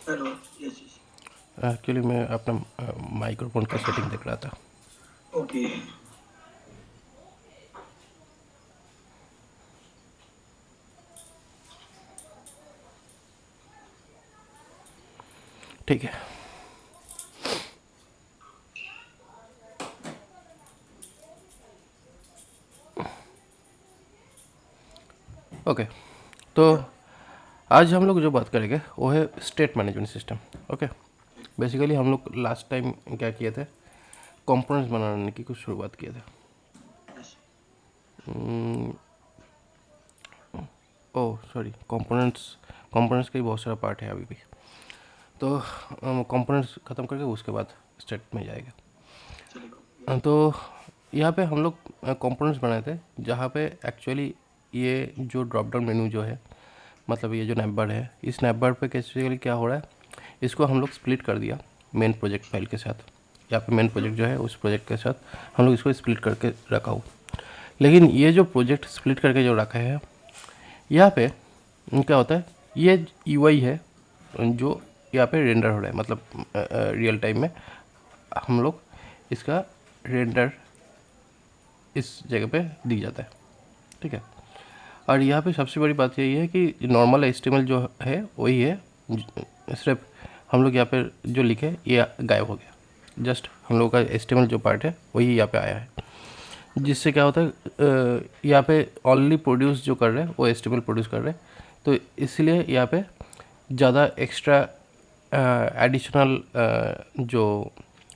Hello. Yes yes. Actually मैं अपना microphone का सेटिंग देख रहा था। ओके। ठीक है। ओके। तो या। आज हम लोग जो बात करेंगे वो है state management system. Okay. Basically हम लोग लास्ट टाइम क्या किए थे, कंपोनेंट्स बनाने की कुछ शुरुआत किए थे। Yes. Oh sorry, components components का ही बहुत सारा पार्ट है अभी भी। तो कंपोनेंट्स ख़त्म करके उसके बाद स्टेट में जाएगा। चलेगा। या। तो यहाँ पे हम लोग कंपोनेंट्स बनाए थे, जहाँ पे एक्चुअली ये जो ड्रॉप डाउन मेन्यू जो है, मतलब ये जो नैपबार है, इस नैपबार पे बेसिकली क्या हो रहा है, इसको हम लोग स्प्लिट कर दिया मेन प्रोजेक्ट फाइल के साथ। यहाँ पे मेन प्रोजेक्ट जो है उस प्रोजेक्ट के साथ हम लोग इसको स्प्लिट करके रखा हो। लेकिन ये जो प्रोजेक्ट स्प्लिट करके जो रखा है, यहाँ पे क्या होता है, ये यूआई है जो यहाँ पे रेंडर हो रहा है, मतलब रियल टाइम में हम लोग इसका रेंडर इस जगह पे दिख जाता है। ठीक है। और यहाँ पे सबसे बड़ी बात यही है कि नॉर्मल एचटीएमएल जो है वही है, सिर्फ हम लोग यहाँ पे जो लिखे ये गायब हो गया। जस्ट हम लोग का एचटीएमएल जो पार्ट है वही यहाँ पे आया है, जिससे क्या होता है, यहाँ पे ऑनली प्रोड्यूस जो कर रहे हैं वो एचटीएमएल प्रोड्यूस कर रहे हैं। तो इसलिए यहाँ पे ज़्यादा एक्स्ट्रा एडिशनल जो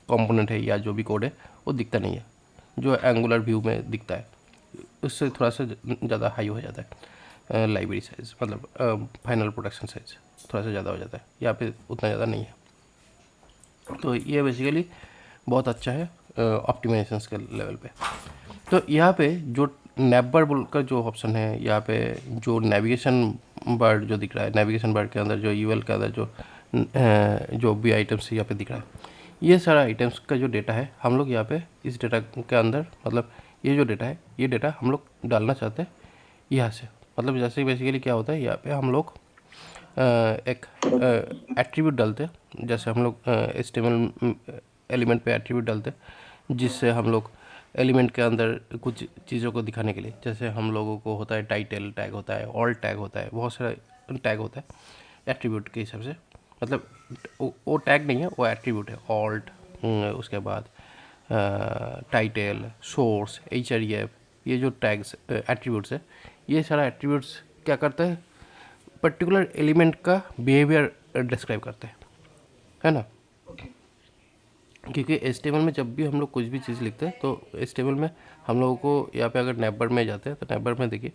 कंपोनेंट है या जो भी कोड है वो दिखता नहीं है, जो एंगुलर व्यू में दिखता है। उससे थोड़ा सा ज़्यादा हाई हो जाता है लाइब्रेरी साइज़, मतलब फाइनल प्रोडक्शन साइज़ थोड़ा सा ज़्यादा हो जाता है, यहाँ पे उतना ज़्यादा नहीं है। तो ये बेसिकली बहुत अच्छा है ऑप्टिमाइजेशन के लेवल पे। तो यहाँ पे जो नैप बार का जो ऑप्शन है, यहाँ पे जो नेविगेशन बार जो दिख रहा है, नेविगेशन बार के अंदर जो यूएल के अंदर जो भी आइटम्स यहाँ पे दिख रहा है, ये सारा आइटम्स का जो डेटा है हम लोग यहाँ पे इस डेटा के अंदर, मतलब ये जो डेटा है ये डेटा हम लोग डालना चाहते हैं यहाँ से। मतलब जैसे बेसिकली क्या होता है, यहाँ पे हम लोग एक एट्रीब्यूट डालते हैं, जैसे हम लोग एचटीएमएल एलिमेंट पे एट्रीब्यूट डालते हैं, जिससे हम लोग एलिमेंट के अंदर कुछ चीज़ों को दिखाने के लिए, जैसे हम लोगों को होता है टाइटल टैग होता है, ऑल टैग होता है, बहुत सारा टैग होता है एट्रीब्यूट के हिसाब से। मतलब वो टैग नहीं है, वो एट्रीब्यूट है। ऑल्ट, उसके बाद टाइटल, सोर्स, एच ये जो टैग्स एट्रीब्यूट्स है, ये सारा एट्रीब्यूट्स क्या करता है, पर्टिकुलर एलिमेंट का बिहेवियर डिस्क्राइब करते हैं, है ना। ओके। क्योंकि एचटीएमएल में जब भी हम लोग कुछ भी चीज़ लिखते हैं तो एचटीएमएल में हम लोगों को यहाँ पे अगर नैपबार में जाते हैं तो नैपबार में देखिए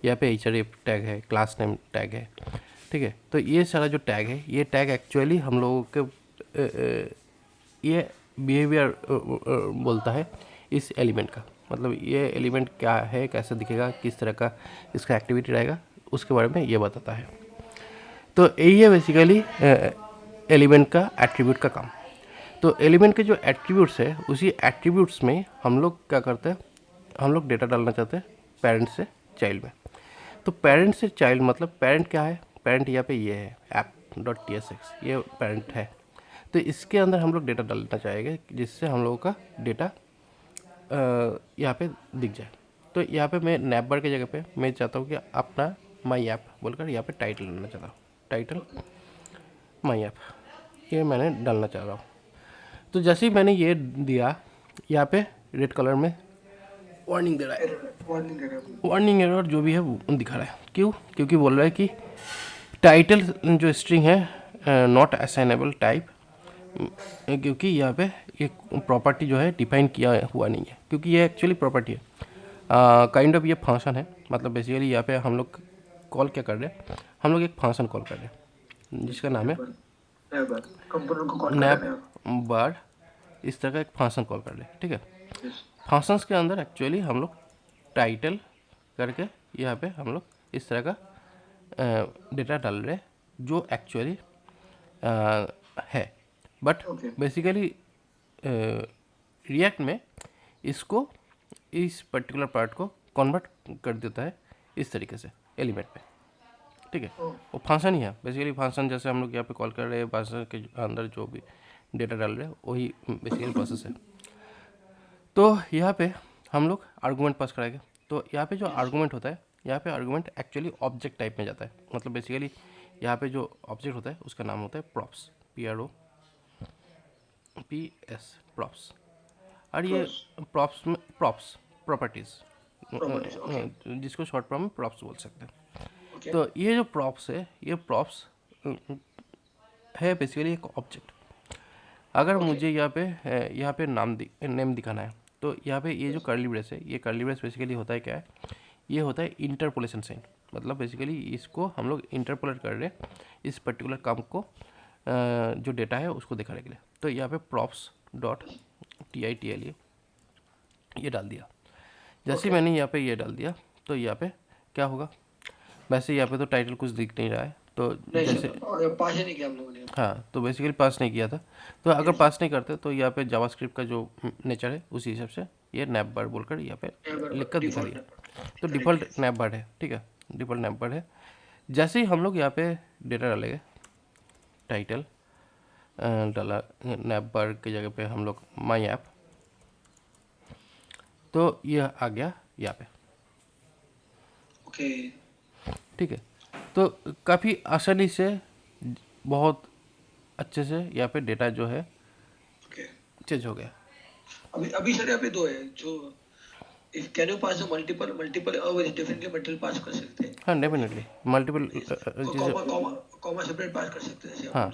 यहाँ पे एच टैग है, क्लास नेम टैग है। ठीक है। तो ये सारा जो टैग है, ये टैग एक्चुअली हम लोगों के ये बिहेवियर बोलता है इस एलिमेंट का। मतलब ये एलिमेंट क्या है, कैसे दिखेगा, किस तरह का इसका एक्टिविटी रहेगा, उसके बारे में ये बताता है। तो यही है बेसिकली एलिमेंट का एट्रीब्यूट का काम। तो एलिमेंट के जो एट्रीब्यूट्स है, उसी एट्रीब्यूट्स में हम लोग क्या करते हैं, हम लोग डेटा डालना चाहते हैं पेरेंट से चाइल्ड में। तो पेरेंट से चाइल्ड मतलब पेरेंट क्या है, पेरेंट यहाँ पे ये है app dot T S x, ये पेरेंट है। तो इसके अंदर हम लोग डेटा डालना चाहेंगे जिससे हम लोगों का डेटा यहाँ पे दिख जाए। तो यहाँ पे मैं नैप बार की जगह पे मैं चाहता हूँ कि अपना माई ऐप बोलकर यहाँ पे टाइटल डालना चाहता हूँ, टाइटल माई ऐप, ये मैंने डालना चाह रहा हूँ। तो जैसे ही मैंने ये दिया, यहाँ पे रेड कलर में वार्निंग दे रहा है, एरर वार्निंग दे रहा है। वार्निंग एरर जो भी है वो दिखा रहा है। क्यों? क्योंकि बोल रहा है कि टाइटल जो स्ट्रिंग है नॉट असाइनेबल टाइप, क्योंकि यहाँ पे ये प्रॉपर्टी जो है डिफाइन किया हुआ नहीं है, क्योंकि ये एक्चुअली प्रॉपर्टी है, काइंड ऑफ ये फंक्शन है। मतलब बेसिकली यहाँ पे हम लोग कॉल क्या कर रहे हैं, हम लोग एक फंक्शन कॉल कर रहे हैं यस। जिसका नाम है नैप बार। नैप बार कंपोनेंट को कॉल कर रहे नैप हैं आप। बार। इस तरह का एक फंक्शन कॉल कर रहे हैं। ठीक है। यस। फंक्शंस के अंदर एक्चुअली हम लोग टाइटल करके यहाँ पे हम लोग इस तरह का डेटा डाल रहे हैं जो एक्चुअली है। But okay. बेसिकली रिएक्ट में इसको, इस पर्टिकुलर पार्ट को कन्वर्ट कर देता है इस तरीके से एलिमेंट पे। ठीक है, ओ, वो फंक्शन ही है बेसिकली। फंक्शन जैसे हम लोग यहाँ पे कॉल कर रहे हैं, फंक्शन के अंदर जो भी डेटा डाल रहे हैं वही बेसिकली प्रोसेस है। तो यहाँ पे हम लोग आर्गूमेंट पास कराएंगे। तो यहाँ पे जो आर्गूमेंट होता है, यहाँ पे आर्गूमेंट एक्चुअली ऑब्जेक्ट टाइप में जाता है। मतलब बेसिकली यहाँ पे जो ऑब्जेक्ट होता है उसका नाम होता है प्रॉप्स, PROPS, प्रॉप्स। और ये क्रॉस प्रॉप्स में प्रॉप्स प्रॉपर्टीज़, प्रॉपर्टीज। ओके जिसको शॉर्ट फॉर्म में प्रॉप्स बोल सकते हैं। ओके तो ये जो प्रॉप्स है, ये प्रॉप्स है बेसिकली एक ऑब्जेक्ट। अगर ओके मुझे यहाँ पे नेम दिखाना है, तो यहाँ पे ये जो कर्ली ब्रेस है, ये कर्ली ब्रेस बेसिकली होता है क्या है, ये होता है इंटरपोलेशन साइन। मतलब बेसिकली इसको हम लोग इंटरपोलेट कर रहे हैं इस पर्टिकुलर काम को, जो डेटा है उसको दिखाने के लिए। तो यहाँ पे प्रॉप्स डॉट TITL ये डाल दिया। जैसे ओके मैंने यहाँ पे ये डाल दिया, तो यहाँ पे क्या होगा, वैसे यहाँ पे तो टाइटल कुछ दिख नहीं रहा है, तो नहीं जैसे सर, और पास ही नहीं किया हम लोगों ने। हाँ, तो बेसिकली पास नहीं किया था। तो अगर यस पास नहीं करते तो यहाँ पे जावास्क्रिप्ट का जो नेचर है उसी हिसाब से ये नैपबार बोलकर यहाँ पे लिख कर दिखा डिफॉल्ट दिया। तो करेक्ट डिफ़ॉल्ट यस नैपबार है, ठीक है, डिफ़ॉल्ट नैपबार है। जैसे ही हम लोग यहाँ पे डेटा डालेंगे, टाइटल डाला नैपबार की जगह पे हम लोग माई ऐप, तो यह आ गया यहाँ पे, ओके ठीक है। तो काफ़ी आसानी से, बहुत अच्छे से यहाँ पे डेटा जो है ओके। चेंज हो गया। अभी अभी सर यहाँ पे दो है जो can you pass multiple multiple definitely multiple pass कर सकते हैं। हाँ, डेफिनेटली मल्टीपल चीज़ें। Comma comma comma separate pass कर सकते हैं जैसे हाँ,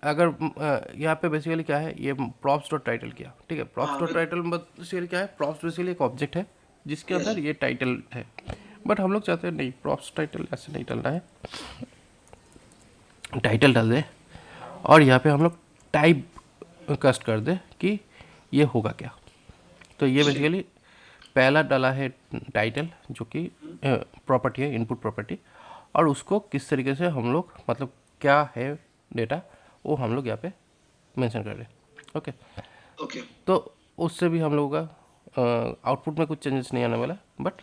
अगर यहाँ पे बेसिकली क्या है, ये प्रॉप्स डॉट टाइटल किया, ठीक है। प्रॉप्स हाँ डॉट टाइटल बेसिकली क्या है, प्रॉप्स बेसिकली एक ऑब्जेक्ट है जिसके यस अंदर ये टाइटल है। बट हम लोग चाहते हैं नहीं, प्रॉप्स टाइटल ऐसे नहीं डालना है, टाइटल डाल दे और यहाँ पे हम लोग टाइप कास्ट कर दे कि ये होगा क्या। तो ये ठीक बेसिकली पहला डाला है टाइटल, जो कि प्रॉपर्टी है, इनपुट प्रॉपर्टी, और उसको किस तरीके से हम लोग, मतलब क्या है डेटा, वो हम लोग यहाँ पे मेंशन कर रहे हैं। ओके, ओके तो उससे भी हम लोगों का आउटपुट में कुछ चेंजेस नहीं आने वाला, बट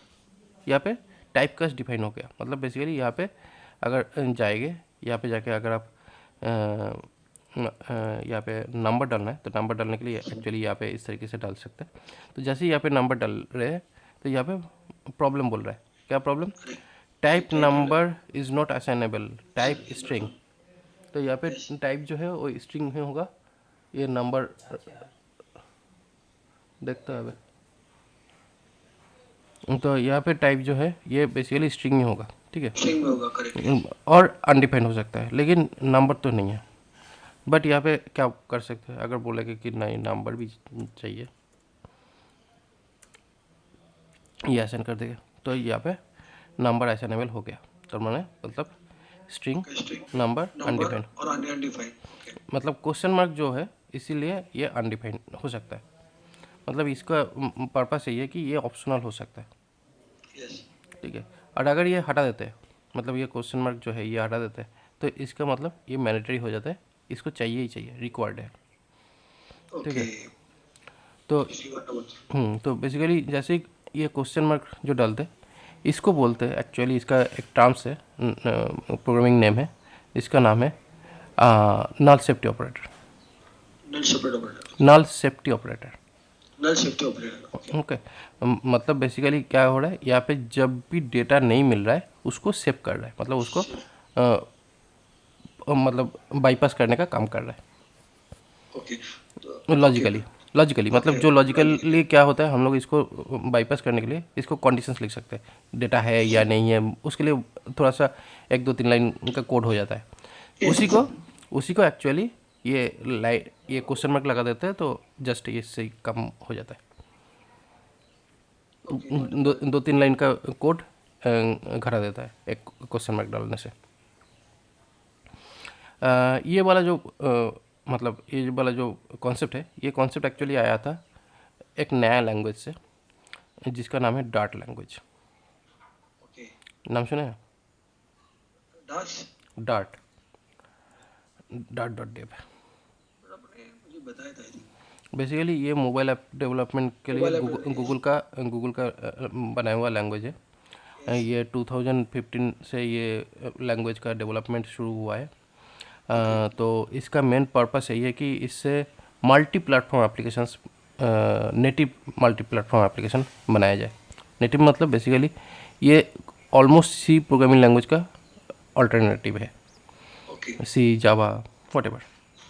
यहाँ पे टाइप कास्ट डिफाइन हो गया। मतलब बेसिकली यहाँ पे अगर जाएंगे, यहाँ पे जाके अगर आप यहाँ पे नंबर डालना है, तो नंबर डालने के लिए एक्चुअली यहाँ पे इस तरीके से डाल सकते हैं। तो जैसे ही यहाँ पे नंबर डाल रहे हैं, तो यहाँ पे प्रॉब्लम बोल रहा है। क्या problem? Type number is not assignable, type string. तो यहाँ पे टाइप जो है वो स्ट्रिंग में होगा। ये नंबर देखता है, तो यहाँ पे टाइप जो है ये बेसिकली स्ट्रिंग में होगा, ठीक है। स्ट्रिंग में होगा करेक्ट। और अनडिफाइंड हो सकता है, लेकिन नंबर तो नहीं है। बट यहाँ पे क्या कर सकते हैं, अगर बोलेंगे कि नहीं नंबर भी चाहिए, ये असाइन कर देंगे, तो यहाँ पे नंबर असाइनेबल हो गया। तो मैंने मतलब string string number number undefined, और अनडिफाइंड ओके मतलब क्वेश्चन मार्क जो है, इसीलिए ये अनडिफाइंड हो सकता है। मतलब इसका पर्पस यही है कि ये ऑप्शनल हो सकता है, यस ठीक है। और अगर ये हटा देते हैं, मतलब ये क्वेश्चन मार्क जो है ये हटा देते हैं, तो इसका मतलब ये मैंडेटरी हो जाता है, इसको चाहिए ही चाहिए, रिक्वायर्ड है, ठीक ओके। है। तो इसी बात का तो बेसिकली जैसे ही ये क्वेश्चन मार्क जो डालते हैं, इसको बोलते हैं, एक्चुअली इसका एक टर्म्स है, प्रोग्रामिंग नेम है, इसका नाम है null safety operator. Null separate operator null safety operator, null safety operator okay okay. मतलब बेसिकली क्या हो रहा है, यहाँ पे जब भी डेटा नहीं मिल रहा है उसको सेव कर रहा है, मतलब उसको मतलब बाईपास करने का काम कर रहा है ओके लॉजिकली। लॉजिकली मतलब जो लॉजिकली लॉजिकली क्या होता है, हम लोग इसको बाईपास करने के लिए इसको कंडीशंस लिख सकते हैं, डेटा है या नहीं है, उसके लिए थोड़ा सा 1 2 3 लाइन का कोड हो जाता है। उसी को एक्चुअली ये क्वेश्चन मार्क लगा देते हैं, तो जस्ट इससे ही कम हो जाता है। ओके 2 3 लाइन का कोड घटा देता है एक क्वेश्चन मार्क डालने से। ये वाला जो मतलब ये वाला जो कॉन्सेप्ट है, ये कॉन्सेप्ट एक्चुअली आया था एक नया लैंग्वेज से, जिसका नाम है डार्ट लैंग्वेज। ओके नाम सुने हैं? डार्क्स डार्ट, डार्ट डॉट डेव। आपने मुझे बताया था आई थिंक बेसिकली ये मोबाइल ऐप डेवलपमेंट के लिए मोबाइल ऐप गूगल का बनाया हुआ लैंग्वेज है। Yes. ये 2015 से ये लैंग्वेज का डेवलपमेंट शुरू हुआ है। Okay. तो इसका मेन पर्पस यही है कि इससे multi platform applications, native multi platform application बनाया जाए। नेटिव मतलब बेसिकली ये ऑलमोस्ट सी प्रोग्रामिंग लैंग्वेज का अल्टरनेटिव है, Okay. सी, जावा, वटेवर।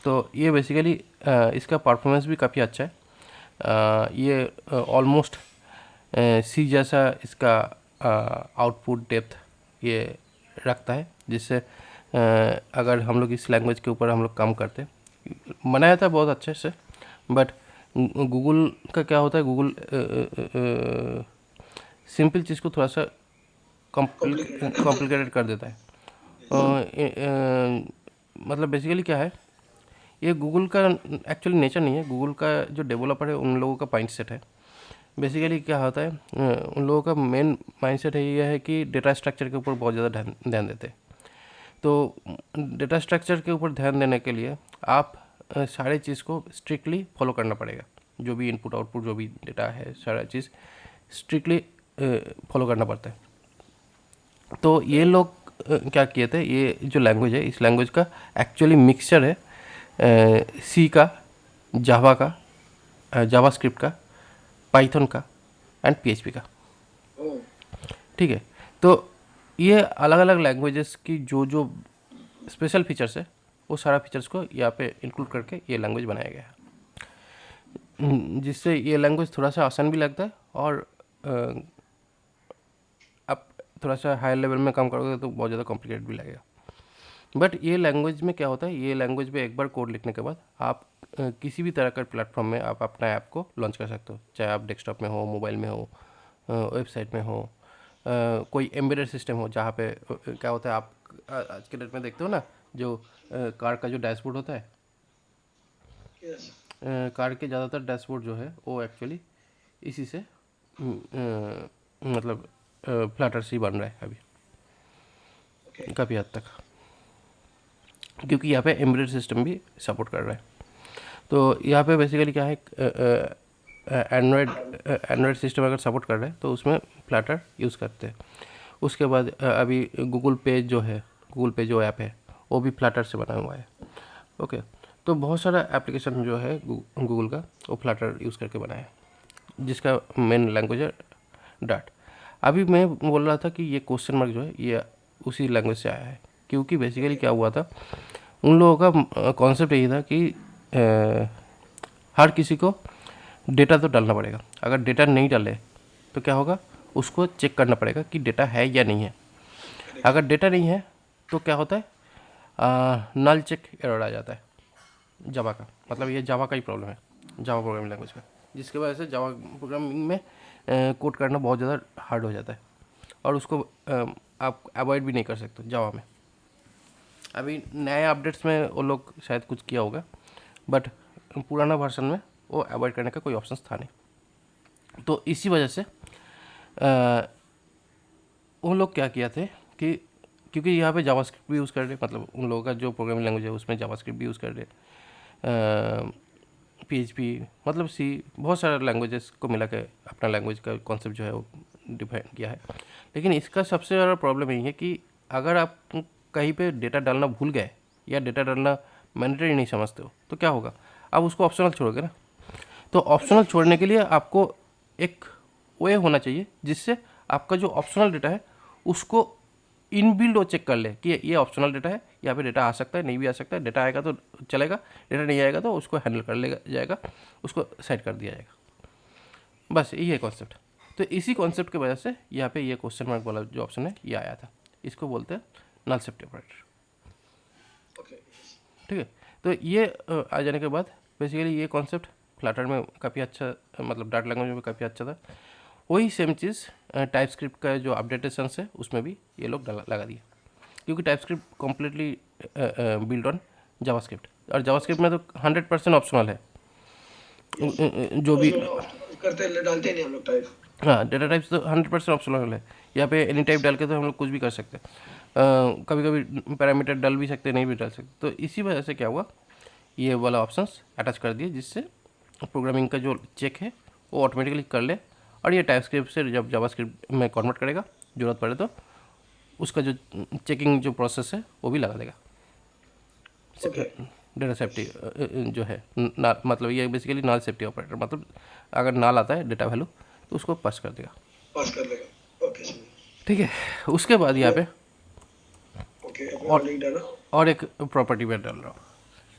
तो ये बेसिकली इसका परफॉर्मेंस भी काफ़ी अच्छा है। ये ऑलमोस्ट सी जैसा इसका आउटपुट डेप्थ ये रखता है, जिससे अगर हम लोग इस लैंग्वेज के ऊपर हम लोग काम करते, बनाया था बहुत अच्छे से, बट गूगल का क्या होता है, गूगल सिंपल चीज़ को थोड़ा सा Complicated. कॉम्प्लिकेटेड कर देता है। मतलब बेसिकली क्या है, ये गूगल का एक्चुअली नेचर नहीं है। गूगल का जो डेवलपर है उन लोगों का माइंडसेट है। बेसिकली क्या होता है, उन लोगों का मेन माइंडसेट है ये है कि डेटा स्ट्रक्चर के ऊपर बहुत ज़्यादा ध्यान देते हैं। तो डेटा स्ट्रक्चर के ऊपर ध्यान देने के लिए आप सारे चीज़ को स्ट्रिक्टली फॉलो करना पड़ेगा। जो भी इनपुट आउटपुट जो भी डेटा है, सारा चीज़ स्ट्रिक्टली फॉलो करना पड़ता है। तो ये लोग क्या किए थे, ये जो लैंग्वेज है, इस लैंग्वेज का एक्चुअली मिक्सचर है सी का, जावा का, जावास्क्रिप्ट का, पाइथन का एंड पीएचपी का। Oh. ठीक है। तो ये अलग अलग लैंग्वेजेस की जो जो स्पेशल फीचर्स है, वो सारा फीचर्स को यहाँ पे इंक्लूड करके ये लैंग्वेज बनाया गया है, जिससे ये लैंग्वेज थोड़ा सा आसान भी लगता है, और आप थोड़ा सा हायर लेवल में काम करोगे तो बहुत ज़्यादा कॉम्प्लिकेटेड भी लगेगा। बट ये लैंग्वेज में क्या होता है, ये लैंग्वेज में एक बार कोड लिखने के बाद आप किसी भी तरह का प्लेटफॉर्म में आप अपना ऐप को लॉन्च कर सकते हो, चाहे आप डेस्कटॉप में हो, मोबाइल में हो, वेबसाइट में हो, कोई एम्बेडेड सिस्टम हो, जहाँ पे क्या होता है, आप आज के डेट में देखते हो ना, जो कार का जो डैशबोर्ड होता है, Yes. कार के ज़्यादातर डैशबोर्ड जो है वो एक्चुअली इसी से मतलब फ्लटर से ही बन रहा है अभी Okay. काफ़ी हद तक, क्योंकि यहाँ पे एम्बेडेड सिस्टम भी सपोर्ट कर रहा है। तो यहाँ पे बेसिकली क्या है, एंड्रॉयड सिस्टम अगर सपोर्ट कर रहा है तो उसमें फ्लटर यूज़ करते हैं। उसके बाद अभी गूगल पे जो है, गूगल पे जो ऐप है वो भी फ्लटर से बना हुआ है। ओके। तो बहुत सारा एप्लीकेशन जो है गूगल का, वो फ्लटर यूज़ करके बनाया है, जिसका मेन लैंग्वेज है डाट। अभी मैं बोल रहा था कि ये क्वेश्चन मार्क जो है ये उसी लैंग्वेज से आया है, क्योंकि बेसिकली क्या हुआ था, उन लोगों का कॉन्सेप्ट यही था कि हर किसी को डेटा तो डालना पड़ेगा। अगर डेटा नहीं डाले तो क्या होगा, उसको चेक करना पड़ेगा कि डेटा है या नहीं है। अगर डेटा नहीं है तो क्या होता है, नल चेक एरर आ जाता है जावा का। मतलब ये जावा का ही प्रॉब्लम है, जावा प्रोग्रामिंग लैंग्वेज का, जिसकी वजह से जावा प्रोग्रामिंग में कोड करना बहुत ज़्यादा हार्ड हो जाता है, और उसको आप अवॉइड भी नहीं कर सकते जावा में। अभी नए अपडेट्स में वो लोग शायद कुछ किया होगा, बट पुराना वर्जन में वो अवॉइड करने का कोई ऑप्शन था नहीं। तो इसी वजह से उन लोग क्या किया थे कि, क्योंकि यहाँ पे जावास्क्रिप्ट भी यूज़ कर रहे, मतलब उन लोगों का जो प्रोग्रामिंग लैंग्वेज है उसमें जावास्क्रिप्ट भी यूज़ कर रहे, पीएचपी, मतलब सी, बहुत सारे लैंग्वेजेस को मिला के अपना लैंग्वेज का कॉन्सेप्ट जो है वो डिफाइन किया है। लेकिन इसका सबसे ज़्यादा प्रॉब्लम यही है कि अगर आप कहीं पे डेटा डालना भूल गए या डेटा डालना मैंडेटरी नहीं समझते हो तो क्या होगा, आप उसको ऑप्शनल छोड़ोगे ना। तो ऑप्शनल छोड़ने के लिए आपको एक वे होना चाहिए जिससे आपका जो ऑप्शनल डेटा है उसको इनबिल्ड वो चेक कर ले कि ये ऑप्शनल डेटा है, यहाँ पे डेटा आ सकता है, नहीं भी आ सकता है, डेटा आएगा तो चलेगा, डेटा नहीं आएगा तो उसको हैंडल कर लेगा जाएगा, उसको सेट कर दिया जाएगा। बस यही है कॉन्सेप्ट। तो इसी कॉन्सेप्ट की वजह से यहाँ पे ये क्वेश्चन मार्क वाला जो ऑप्शन है ये आया था। इसको बोलते हैं नल सेफ्टी ऑपरेटर। Okay. ठीक है। तो ये आ जाने के बाद बेसिकली ये कॉन्सेप्ट फ्लटर में काफ़ी अच्छा, मतलब डाट लैंग्वेज में काफ़ी अच्छा था। वही सेम चीज़ टाइप स्क्रिप्ट का जो अपडेटेशन है उसमें भी ये लोग लगा दिए, क्योंकि type script completely build on JavaScript, और जावास्क्रिप्ट में तो 100% ऑप्शनल है। जो भी करते डालते नहीं हम लोग टाइप। हाँ, डेटा टाइप्स तो 100% ऑप्शनल है। यहाँ पे एनी टाइप डाल के तो हम लोग कुछ भी कर सकते हैं, कभी कभी पैरामीटर डाल भी सकते, नहीं भी डाल सकते। तो इसी वजह से क्या हुआ, ये वाला ऑप्शंस अटैच कर दिए, जिससे प्रोग्रामिंग का जो चेक है वो ऑटोमेटिकली कर ले, और ये टाइप स्क्रिप्ट से जब जावास्क्रिप्ट में कन्वर्ट करेगा ज़रूरत पड़े तो उसका जो चेकिंग जो प्रोसेस है वो भी लगा देगा। ओके डेटा सेफ्टी जो है मतलब ये बेसिकली नॉल सेफ्टी ऑपरेटर, मतलब अगर नाल आता है डेटा वैल्यू तो उसको पास कर देगा। पास कर लेगा। ओके समझ। ठीक है, उसके बाद यहाँ पे ओके अपने और ऑलरेडी डाला। और एक प्रॉपर्टी मैं डाल रहा हूँ,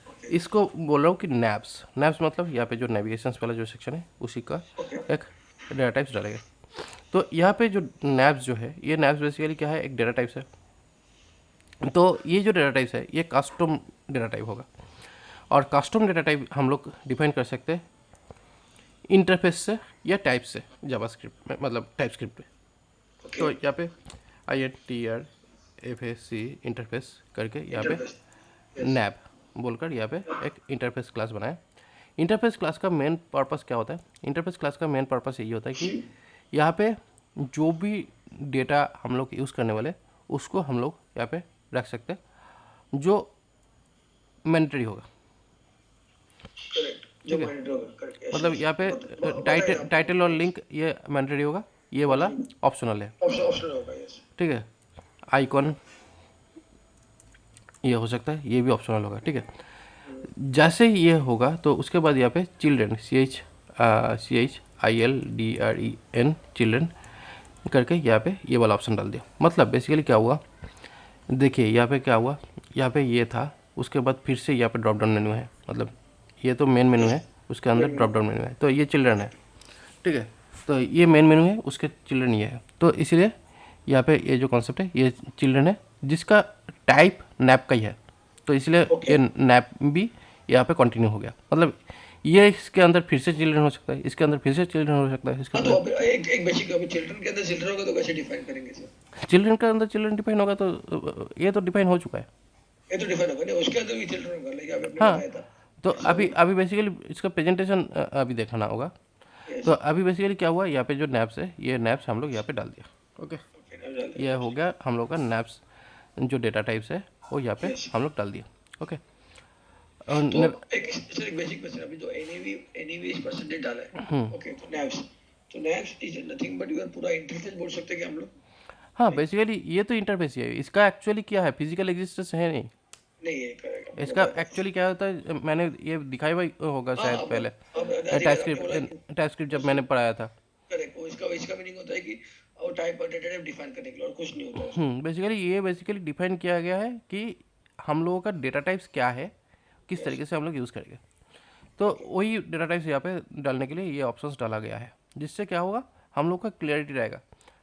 ओके इसको बोल रहा हूँ कि नैब्स। नैब्स मतलब यहाँ पे जो नेविगेशन वाला जो सेक्शन है उसी का ओके एक डेटा टाइप्स डालेगा। तो यहाँ पे जो नैब्स जो है, ये नैब्स बेसिकली क्या है, एक डेटा टाइप्स है। तो ये जो डेटा टाइप्स है ये कस्टम डेटा टाइप होगा, और कस्टम डेटा टाइप हम लोग डिफाइन कर सकते हैं इंटरफेस से या टाइप से, जावास्क्रिप्ट में, मतलब टाइप स्क्रिप्ट में। तो ओके यहाँ पे INTR इंटरफेस करके यहाँ पे इंटरफेस। यस नैब बोलकर यहाँ पे एक इंटरफेस क्लास बनाया। इंटरफेस क्लास का मेन पर्पस क्या होता है? इंटरफेस क्लास का मेन पर्पस यही होता है कि यहाँ पे जो भी डेटा हम लोग यूज़ करने वाले उसको हम लोग यहाँ पे रख सकते हैं जो मैंडेटरी होगा। करेक्ट जो ठीक है, माइंड होगा करेक्ट। यस मतलब यस यहाँ पे बताइए आप। टाइटल और लिंक ये मैंडेटरी होगा, ये वाला ऑप्शनल है। ऑप्शन ऑप्शन होगा। यस ठीक है, आइकॉन ये हो सकता है, ये भी ऑप्शनल होगा। ठीक है, जैसे ही ये होगा तो उसके बाद यहाँ पे चिल्ड्रन CHILDREN चिल्ड्रन करके यहाँ पे ये वाला ऑप्शन डाल दिया। मतलब बेसिकली क्या हुआ, देखिए यहाँ पे क्या हुआ, यहाँ पे ये था, उसके बाद फिर से यहाँ पे ड्रॉप डाउन मेन्यू है, मतलब ये तो मेन मेन्यू है, उसके अंदर ड्रॉप डाउन मेन्यू है, तो ये चिल्ड्रन है। ठीक है, तो ये मेन मेन्यू है, उसके चिल्ड्रन ये है, तो इसीलिए यहाँ पे ये जो कॉन्सेप्ट है ये चिल्ड्रन है जिसका टाइप नैप का ही है, तो इसलिए ये नैप भी यहाँ पे कंटिन्यू हो गया। मतलब ये इसके अंदर फिर से चिल्ड्रन हो सकता है, इसके अंदर फिर से चिल्ड्रन हो सकता है, इसके हाँ तो अंदर अब एक बेसिक अभी चिल्ड्रन के अंदर चिल्ड्रन होगा तो कैसे डिफाइन करेंगे सर? चिल्ड्रन के अंदर चिल्ड्रन डिफाइन होगा, तो ये तो डिफाइन हो चुका है। ये तो डिफाइन होगा नहीं, उसके अंदर भी चिल्ड्रन होगा लेकिन अभी आपने हाँ, बताया था। तो अभी अभी बेसिकली इसका प्रेजेंटेशन अभी देखना होगा। यस तो अभी बेसिकली क्या हुआ, यहाँ पे जो नैप्स है ये नैप्स हम लोग यहाँ पे डाल दिया। ओके, ओके नाउ डाल ये दिया। हो गया हम लोग का नैप्स जो डेटा टाइप्स है वो यहाँ पे यस हम लोग डाल दिया। ओके, तो एक सर एक बेसिक क्वेश्चन, अभी जो एनईवी इस परसेंटेज डाला है ओके तो नैव्स इज नथिंग बट यूर पूरा इंटरफेस बोल सकते हैं कि हम लोग? हाँ, बेसिकली ये तो इंटरफेस ही है, इसका एक्चुअली क्या है, फिजिकल एग्जिस्टेंस है नहीं। नहीं है करेक्ट आपने इसका बताया था। एक्चुअली क्या होता है, मैंने ये दिखाया हुआ होगा हाँ शायद हाँ पहले, अब आपने बोला कि टाइप स्क्रिप्ट जब मैंने पढ़ाया था। करेक्ट वो इसका मीनिंग होता है कि वो टाइप और डेटा टाइप डिफाइन करने के लिए और कुछ नहीं होता उसमें। बेसिकली ये बेसिकली डिफाइन किया गया है कि हम लोगों का डेटा टाइप्स क्या है, किस तरीके से हम लोग यूज़ करेंगे। तो वही डेटा टाइप्स यहाँ पे डालने के लिए ये ऑप्शंस डाला गया है, जिससे क्या होगा, हम लोग का क्लियरिटी रहेगा।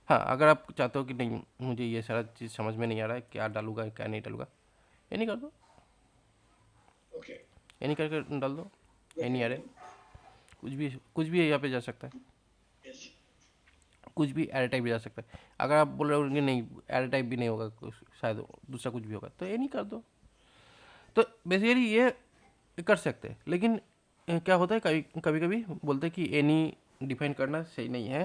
हाँ, अगर आप चाहते हो कि नहीं मुझे ये सारा चीज़ समझ में नहीं आ रहा है, क्या डालूंगा क्या नहीं डालूंगा, ये नहीं कर दो, ओके ये नहीं करके डाल दो, ये नहीं आ रहा है, कुछ भी यहाँ पे जा सकता है, यस कुछ भी एरे टाइप भी जा सकता है। अगर आप बोल रहे हो कि नहीं एरे टाइप भी नहीं होगा, शायद दूसरा कुछ भी होगा, तो ये नहीं कर दो। तो बेसिकली ये कर सकते हैं, लेकिन क्या होता है, कभी कभी बोलते हैं कि एनी डिफाइन करना सही नहीं है।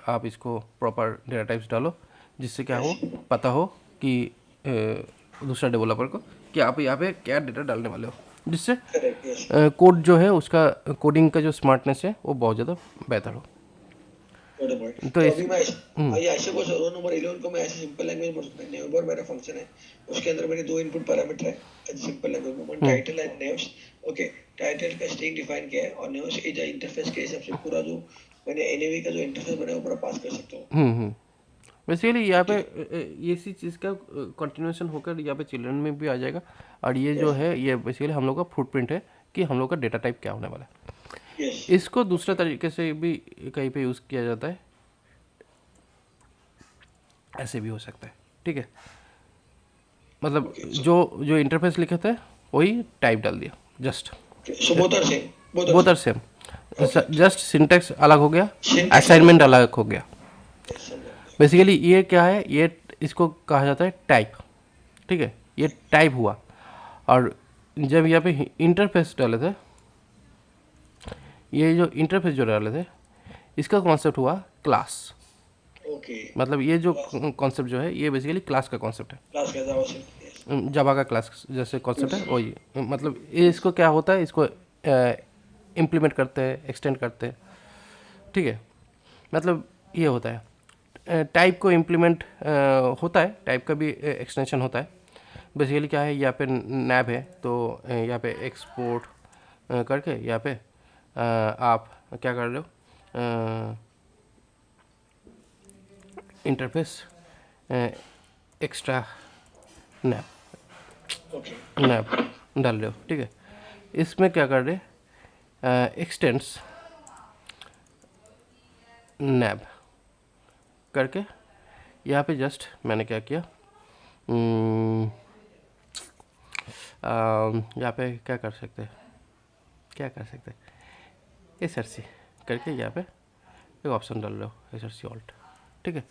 आप इसको प्रॉपर डेटा टाइप्स डालो, जिससे क्या हो, पता हो कि दूसरा डेवलपर को कि आप यहाँ पे क्या डेटा डालने वाले हो, जिससे करेक्ट यस कोड जो है उसका कोडिंग का जो स्मार्टनेस है वो बहुत ज़्यादा बेहतर हो। Got a point. तो तो इस अभी मैं ये ऐसे को रो नंबर 11 को मैं ऐसे सिंपल लैंग्वेज में बोल सकता हूँ। नेवर मेरा फंक्शन है, उसके अंदर मेरे दो इनपुट पैरामीटर है सिंपल लैंग्वेज में, one title and Neves. Okay title का स्ट्रिंग डिफाइन किया है और नेव्स इज इंटरफेस के हिसाब से पूरा जो मैंने एनएवी का जो इंटरफेस बनाया वो पूरा पास कर सकता हूँ। बेसिकली यहाँ पे इसी चीज़ का कंटिन्यूएशन होकर यहाँ पे चिल्ड्रन में भी आ जाएगा, और ये जो है ये बेसिकली हम लोग का फुटप्रिंट है कि हम लोग का डेटा टाइप क्या होने वाला है। यस इसको दूसरे तरीके से भी कहीं पे यूज़ किया जाता है, ऐसे भी हो सकता है। ठीक है, मतलब जो इंटरफेस लिखे थे वही टाइप डाल दिया, just so both are same both are same, just syntax अलग हो गया, Syntax असाइनमेंट अलग हो गया। yes, बेसिकली ये क्या है, ये इसको कहा जाता है टाइप। ठीक है, ये टाइप हुआ, और जब यहाँ पे इंटरफेस डाले थे, ये जो इंटरफेस जो डाले थे इसका कॉन्सेप्ट हुआ क्लास। ओके मतलब ये जो कॉन्सेप्ट जो है ये बेसिकली क्लास का कॉन्सेप्ट है, क्लास का जावा से यस जावा का क्लास जैसे कॉन्सेप्ट है वही। मतलब ये इसको क्या होता है, इसको इम्प्लीमेंट करते हैं, एक्सटेंड करते हैं। ठीक है, मतलब ये होता है टाइप को इम्प्लीमेंट होता है, टाइप का भी एक्सटेंशन होता है। बेसिकली क्या है, यहाँ पे नैब है तो यहाँ पे एक्सपोर्ट करके यहाँ पे आप क्या कर रहे हो, इंटरफेस एक्स्ट्रा नैब ओके। नैब डाल रहे हो, ठीक है। इसमें क्या कर रहे, एक्सटेंड्स नैब करके यहाँ पे जस्ट मैंने क्या किया, यहाँ पे क्या कर सकते हैं, क्या कर सकते हैं, एस आर सी करके यहाँ पे एक ऑप्शन डाल रहे हो, एस आर सी ऑल्ट, ठीक है।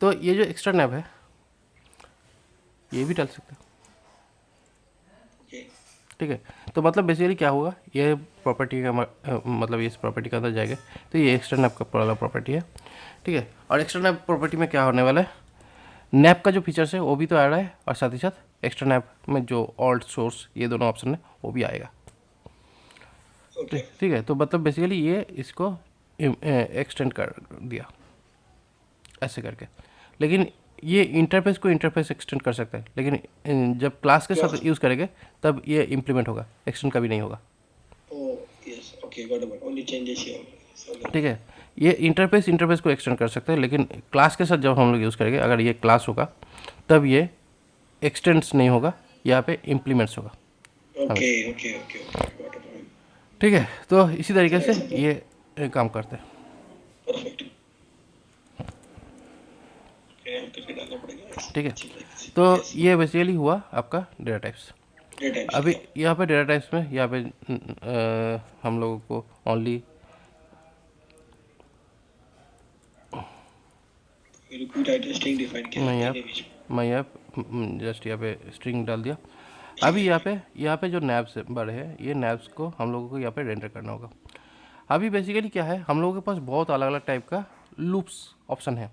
तो ये जो एक्स्ट्रा नैब है ये भी डाल सकते हो, ओके। ठीक है। तो मतलब बेसिकली क्या होगा, ये प्रॉपर्टी का मतलब इस प्रॉपर्टी के अंदर जाएगा तो ये एक्स्ट्रा नैप का वाला प्रॉपर्टी है, ठीक है। और एक्स्ट्रा नैप प्रॉपर्टी में क्या होने वाला है, नैप का जो फीचर्स है वो भी तो आ रहा है, और साथ ही साथ एक्स्ट्रा नैप में जो ऑल्ट सोर्स ये दोनों ऑप्शन है वो भी आएगा, ओके। ठीक है। तो मतलब बेसिकली ये इसको एक्सटेंड कर दिया ऐसे करके। लेकिन ये इंटरफेस को इंटरफेस एक्सटेंड कर सकता है, लेकिन जब क्लास के साथ यूज़ करेंगे तब ये इम्प्लीमेंट होगा, एक्सटेंड कभी नहीं होगा, Oh, yes. Okay, got it. Only changes here. So, ठीक है। ये इंटरफेस को एक्सटेंड कर सकते हैं, लेकिन क्लास के साथ जब हम लोग यूज़ करेंगे, अगर ये क्लास होगा तब ये एक्सटेंड्स नहीं होगा, यहाँ पे इम्प्लीमेंट्स होगा okay, हमेशा, okay, okay, okay. Got it. ठीक है। तो इसी तरीके से ये काम करते हैं, Perfect. Okay, करके डालना पड़ेगा ऐसे। ठीक है। अच्छी तरीके से। तो Yes. ये बेसिकली हुआ आपका डेटा टाइप्स। Data types, अभी yeah. यहाँ पे डेटा टाइप्स में यहाँ पे हम लोगों को ओनली ये repeat item string define किया मैं है यहाँ मैंने बीच में। मैं यहाँ जस्ट यहाँ पे स्ट्रिंग डाल दिया। अभी यहाँ पे जो नैब्स बड़े हैं, ये नैब्स को हम लोगों को यहाँ पे रेंडर करना होगा। अभी बेसिकली क्या है, हम लोगों के पास बहुत अलग अलग टाइप का लूप्स ऑप्शन है,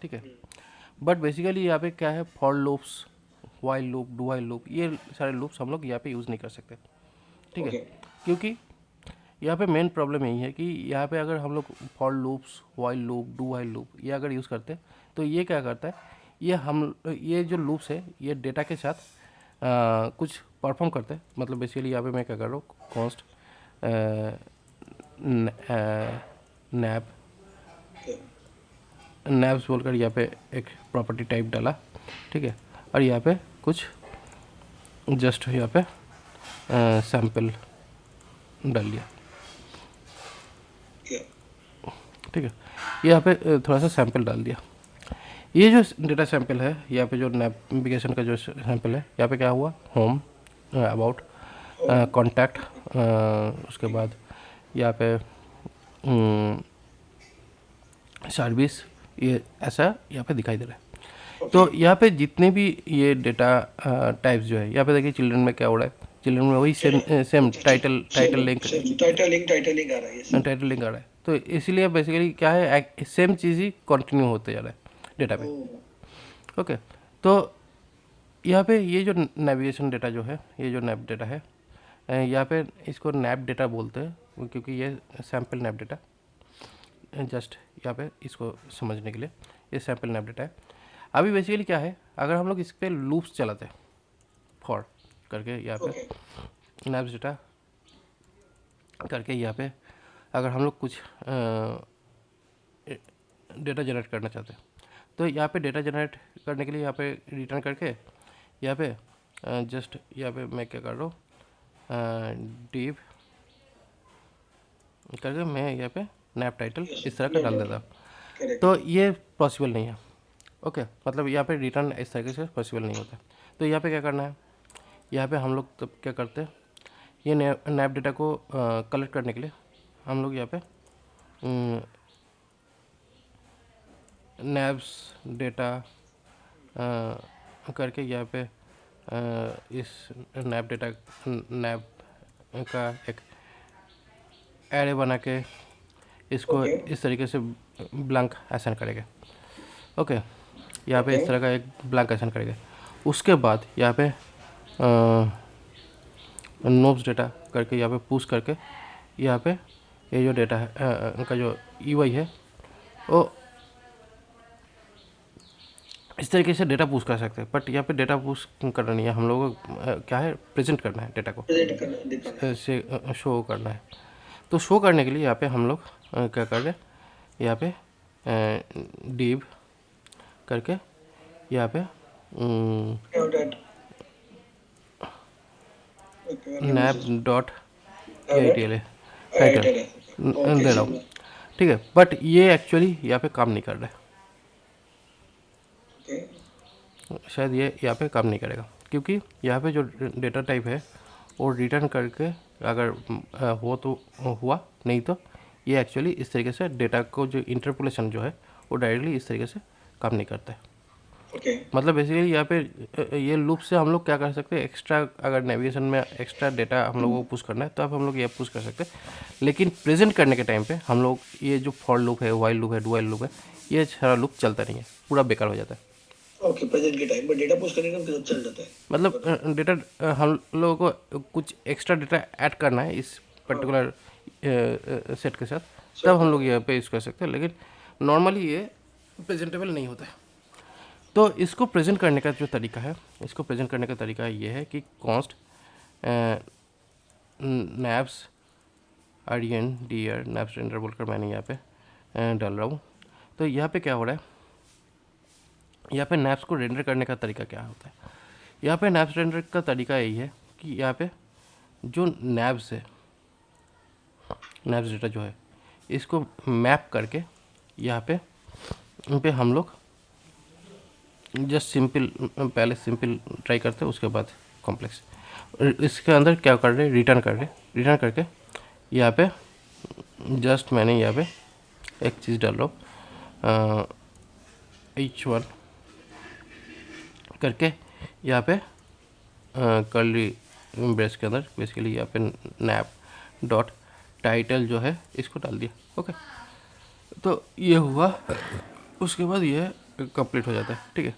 ठीक है। बट बेसिकली यहाँ पे क्या है, for loops, while loop, do while loop, ये सारे लूप्स हम लोग यहाँ पे यूज़ नहीं कर सकते, ठीक है। Okay. क्योंकि यहाँ पे मेन प्रॉब्लम यही है कि यहाँ पे अगर हम लोग for loops, while loop, do while loop ये अगर यूज़ करते हैं तो ये क्या करता है, ये जो लूप्स है ये डेटा के साथ कुछ परफॉर्म करते हैं। मतलब बेसिकली यहाँ पे मैं क्या कर रहा हूँ, कॉन्स्ट नैब Okay. नैब्स बोलकर यहाँ पे एक प्रॉपर्टी टाइप डाला, ठीक है। और यहाँ पे कुछ जस्ट यहाँ पे सैम्पल डाल दिया, Yeah. ठीक है। यहाँ पे थोड़ा सा सैंपल डाल दिया। ये जो डेटा सैंपल है, यहाँ पे जो नेविगेशन का जो सैंपल है, यहाँ पे क्या हुआ, होम, अबाउट, कॉन्टैक्ट, उसके बाद यहाँ पे सर्विस, ये ऐसा यहाँ पे दिखाई दे रहा है। तो यहाँ पे जितने भी ये डेटा टाइप्स जो है, यहाँ पे देखिए चिल्ड्रन में क्या हो रहा है, चिल्ड्रन में वही same title link title link आ रहा है। Yes. टाइटल लिंक आ रहा है। तो इसीलिए बेसिकली क्या है, सेम चीज़ ही कंटिन्यू होते जा रहा है डेटा पे, Oh. ओके। तो यहाँ पे ये जो नेविगेशन डेटा जो है, ये जो नैप डेटा है, यहाँ पे इसको नैप डेटा बोलते हैं क्योंकि ये सैम्पल नैप डेटा, जस्ट यहाँ पे इसको समझने के लिए ये सैम्पल नैप डेटा है। अभी बेसिकली क्या है, अगर हम लोग इस पर लूप्स चलाते हैं फॉर करके, यहाँ पे नैप्स डेटा करके, यहाँ पे अगर हम लोग कुछ डेटा जनरेट करना चाहते हैं तो यहाँ पे डेटा जनरेट करने के लिए यहाँ पे रिटर्न करके, यहाँ पे जस्ट यहाँ पे मैं क्या कर रहा हूँ, डिव करके मैं यहाँ पे नैप टाइटल इस तरह का डाल देता हूँ। Correct. तो ये पॉसिबल नहीं है, ओके। मतलब यहाँ पे रिटर्न इस तरीके से पॉसिबल नहीं होता। तो यहाँ पे क्या करना है, यहाँ पे हम लोग तब क्या करते हैं, ये नैप डेटा को कलेक्ट करने के लिए हम लोग यहाँ पे नैब्स डेटा करके यहाँ पे इस नैप डेटा नैप का एक एरे बना के इसको इस तरीके से ब्लैंक असाइन करेंगे, ओके। यहाँ पे इस तरह का एक ब्लैंक असाइन करेंगे। उसके बाद यहाँ पे नोब्स डेटा करके यहाँ पे पुश करके, यहाँ पे ये जो डेटा है का जो ईवाई है वो इस तरीके से डेटा पुश कर सकते हैं। बट यहाँ पे डेटा पुश करना नहीं है, हम लोगों को क्या है, प्रेजेंट करना है डेटा को, प्रेजेंट करना दिखाना है। से शो करना है। तो शो करने के लिए यहाँ पे हम लोग क्या कर रहे हैं, यहाँ पे div करके यहाँ पे Now that okay, let me nap just dot now that title title है। दे Okay, रहा हूँ, समझा। ठीक है। बट ये एक्चुअली यहाँ पे काम नहीं कर रहा Okay, है, शायद ये यहाँ पे काम नहीं करेगा, क्योंकि यहाँ पे जो डेटा टाइप है वो रिटर्न करके अगर हो तो हुआ, नहीं तो ये एक्चुअली इस तरीके से डेटा को जो इंटरपोलेशन जो है वो डायरेक्टली इस तरीके से काम नहीं करता है। okay, मतलब बेसिकली यहाँ पे ये लूप से हम लोग क्या कर सकते हैं, एक्स्ट्रा अगर नेविगेशन में एक्स्ट्रा डेटा हम लोगों को पुश करना है तो अब हम लोग ये पुश कर सकते हैं। लेकिन प्रेजेंट करने के टाइम पे हम लोग ये जो फॉर लूप है, वाइल लूप है, डू वाइल लूप है, ये सारा लूप चलता नहीं है, पूरा बेकार हो जाता है। okay, प्रेजेंट के टाइम पर डेटा पुश करने का मतलब चल जाता है। मतलब डेटा हम लोगों को कुछ एक्स्ट्रा डेटा ऐड करना है इस पर्टिकुलर सेट के साथ, तब हम लोग यहाँ पे यूज़ कर सकते हैं। लेकिन नॉर्मली ये प्रेजेंटेबल नहीं होता है। तो इसको प्रेजेंट करने का जो तरीका है, इसको प्रेजेंट करने का तरीका ये है कि कॉन्स्ट नैब्स आरियन डी आर नैब्स रेंडर बोलकर मैंने यहाँ पे डाल रहा हूँ। तो यहाँ पे क्या हो रहा है, यहाँ पे नैब्स को रेंडर करने का तरीका क्या होता है। यहाँ पे नैब्स रेंडर का तरीका यही है कि यहाँ पे जो नैब्स है, नैब्स डेटा जो है, इसको मैप करके यहाँ पे इन पे हम लोग जस्ट सिंपल, पहले सिंपल ट्राई करते हैं, उसके बाद कॉम्प्लेक्स। इसके अंदर क्या कर रहे हैं, रिटर्न कर रहे हैं, रिटर्न करके यहाँ पे जस्ट मैंने यहाँ पे एक चीज़ डाल रहा हूँ, H1 करके यहाँ पे कर्ली ब्रेस के अंदर बेसिकली यहाँ पे नैप डॉट टाइटल जो है इसको डाल दिया। ओके, तो ये हुआ, उसके बाद ये कंप्लीट हो जाता है, ठीक है।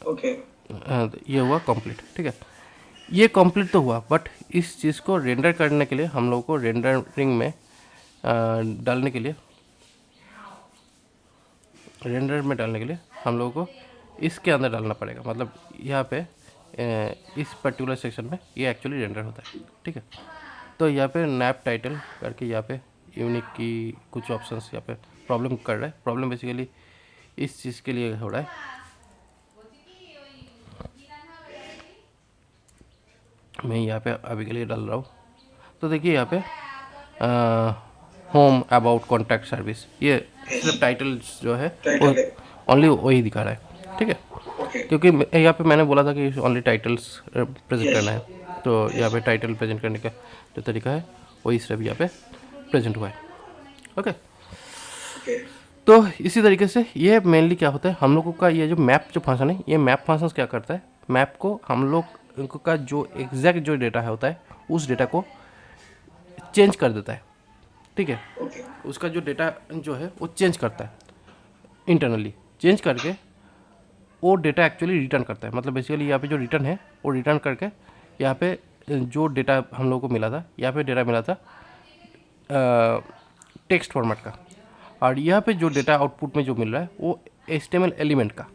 ओके, तो ये हुआ कंप्लीट, ठीक है। ये कंप्लीट तो हुआ, बट इस चीज़ को रेंडर करने के लिए हम लोग को रेंडरिंग में डालने के लिए, रेंडर में डालने के लिए हम लोगों को इसके अंदर डालना पड़ेगा। मतलब यहाँ पे इस पर्टिकुलर सेक्शन में ये एक्चुअली रेंडर होता है, ठीक है। तो यहाँ पे नैप टाइटल करके यहाँ पे यूनिक की कुछ ऑप्शंस यहाँ पे प्रॉब्लम कर रहा है। प्रॉब्लम बेसिकली इस चीज़ के लिए हो रहा है, मैं यहाँ पे अभी के लिए डाल रहा हूँ। तो देखिए यहाँ पे होम अबाउट कॉन्टैक्ट सर्विस, ये सिर्फ टाइटल्स जो है वो टाइटल है। ओनली वही दिखा रहा है, ठीक है। ओके, क्योंकि यहाँ पे मैंने बोला था कि ओनली टाइटल्स प्रेजेंट यस, करना है, तो यहाँ पे टाइटल प्रेजेंट करने का जो तरीका है वही सिर्फ यहाँ पे प्रेजेंट हुआ है। ओके, ओके, तो इसी तरीके से ये मेनली क्या होता है, हम लोगों का ये जो मैप जो फंक्शन है, ये मैप फंक्शन क्या करता है, मैप को हम लोग का जो एग्जैक्ट जो डेटा है होता है उस डेटा को चेंज कर देता है, ठीक है। ओके, उसका जो डेटा जो है वो चेंज करता है, इंटरनली चेंज करके वो डेटा एक्चुअली रिटर्न करता है। मतलब बेसिकली यहाँ पे जो रिटर्न है वो रिटर्न करके यहाँ पे जो डेटा हम लोगों को मिला था, यहाँ पे डेटा मिला था टेक्स्ट फॉर्मेट का, और यहाँ पे जो डेटा आउटपुट में जो मिल रहा है वो HTML एलिमेंट का,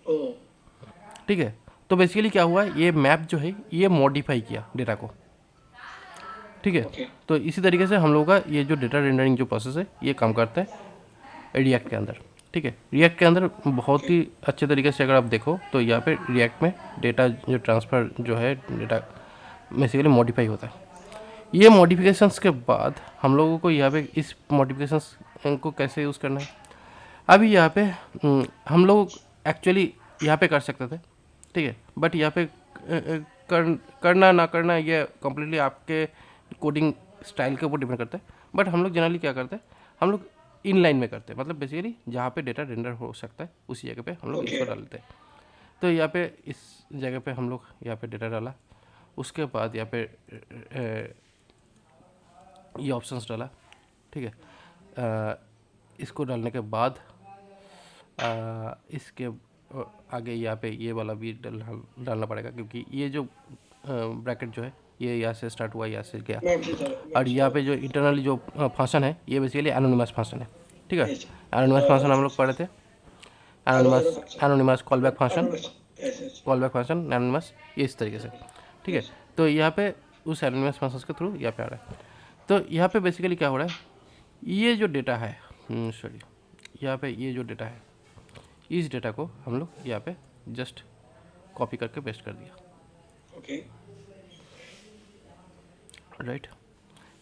ओ, ठीक है। तो बेसिकली क्या हुआ, ये मैप जो है ये मॉडिफाई किया डेटा को, ठीक है। ओके, तो इसी तरीके से हम लोगों का ये जो डेटा रेंडरिंग जो प्रोसेस है ये काम करता है रिएक्ट के अंदर, ठीक है। रिएक्ट के अंदर बहुत ही अच्छे तरीके से अगर आप देखो तो यहाँ पे रिएक्ट में डेटा जो ट्रांसफ़र जो है डेटा बेसिकली मॉडिफाई होता है। ये मॉडिफिकेशंस के बाद हम लोगों को यहाँ पे इस मॉडिफिकेशंस को कैसे यूज़ करना है, अभी यहाँ पे हम लोग एक्चुअली यहाँ पे कर सकते थे, ठीक है। बट यहाँ पे करना ना करना ये कम्प्लीटली आपके कोडिंग स्टाइल के ऊपर डिपेंड करता है। बट हम लोग जनरली क्या करते हैं, हम लोग इन लाइन में करते हैं, मतलब बेसिकली जहाँ पे डेटा रेंडर हो सकता है उसी जगह पे हम लोग Okay. इसको डालते हैं। तो यहाँ पे इस जगह पे हम लोग यहाँ पे डेटा डाला, उसके बाद यहाँ पे ये ऑप्शंस डाला, ठीक है। इसको डालने के बाद इसके आगे यहाँ पे ये वाला भी डालना पड़ेगा, क्योंकि ये जो ब्रैकेट जो है ये यहाँ से स्टार्ट हुआ, यहाँ से गया। मैप से चलो, और यहाँ पे जो इंटरनली जो फंक्शन है ये बेसिकली एनोनिमस फंक्शन है, ठीक है। yes, एनोनिमस फंक्शन हम लोग पढ़े थे। Anonymous call back function, yes. Call back function anonymous, ये इस तरीके से, ठीक है। तो यहाँ पे उस एनोनिमस फंक्शन के थ्रू यहाँ पे आ रहा है। तो यहाँ पे बेसिकली क्या हो रहा है, ये जो डेटा है, सॉरी, यहाँ पे ये जो डेटा है, इस डेटा को हम लोग यहाँ पे जस्ट कॉपी करके पेस्ट कर दिया, Okay. राइट।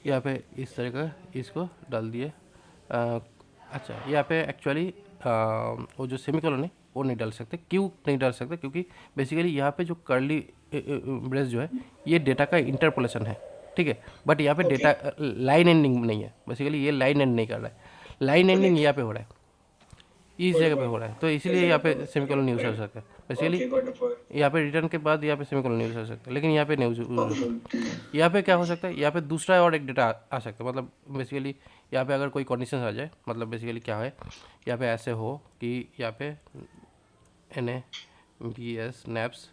यहाँ पे इस तरह का इसको डाल दिए। अच्छा, यहाँ पे एक्चुअली वो जो सेमीकोलन है वो नहीं डाल सकते। क्यों नहीं डाल सकते? क्योंकि बेसिकली यहाँ पे जो कर्ली ब्रेस जो है ये डेटा का इंटरपोलेशन है, ठीक है। बट यहाँ पे Okay. डेटा लाइन एंडिंग नहीं है, बेसिकली ये लाइन एंड नहीं कर रहा है, लाइन एंडिंग यहाँ पे हो रहा है, इस जगह पे हो रहा है। तो इसीलिए यहाँ पे सेमीकोलन यूज कर सकते हैं। Basically Okay, got the point. यहाँ पे रिटर्न के बाद यहाँ पे सेमीकोलन यूज कर सकते हैं, लेकिन यहाँ पे नहीं यूज हो सकता। यहाँ पे क्या हो सकता है, यहाँ पे दूसरा और एक डेटा आ सकता है। मतलब बेसिकली यहाँ पे अगर कोई कंडीशन आ जाए, मतलब बेसिकली क्या है, यहाँ पे ऐसे हो कि यहाँ पे NABS नैप्स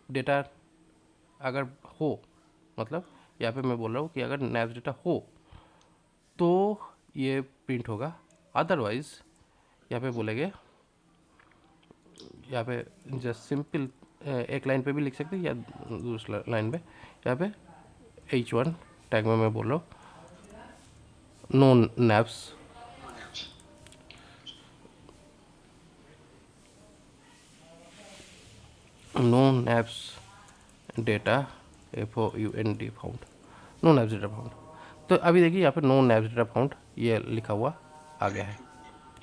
डेटा अगर हो, मतलब यहाँ पे मैं बोल रहा हूँ कि अगर नैप्स डेटा हो तो ये प्रिंट होगा, अदरवाइज यहाँ पे बोलेंगे, यहाँ पे जस्ट सिंपल एक लाइन पे भी लिख सकते हैं या दूसरा लाइन पे, यहाँ पे H1 टैग में मैं बोल रहा हूँ no naps, no naps data FOUND found, no naps data found. तो अभी देखिए यहाँ पे नो नैप्स डेटा फाउंड ये लिखा हुआ आ गया है,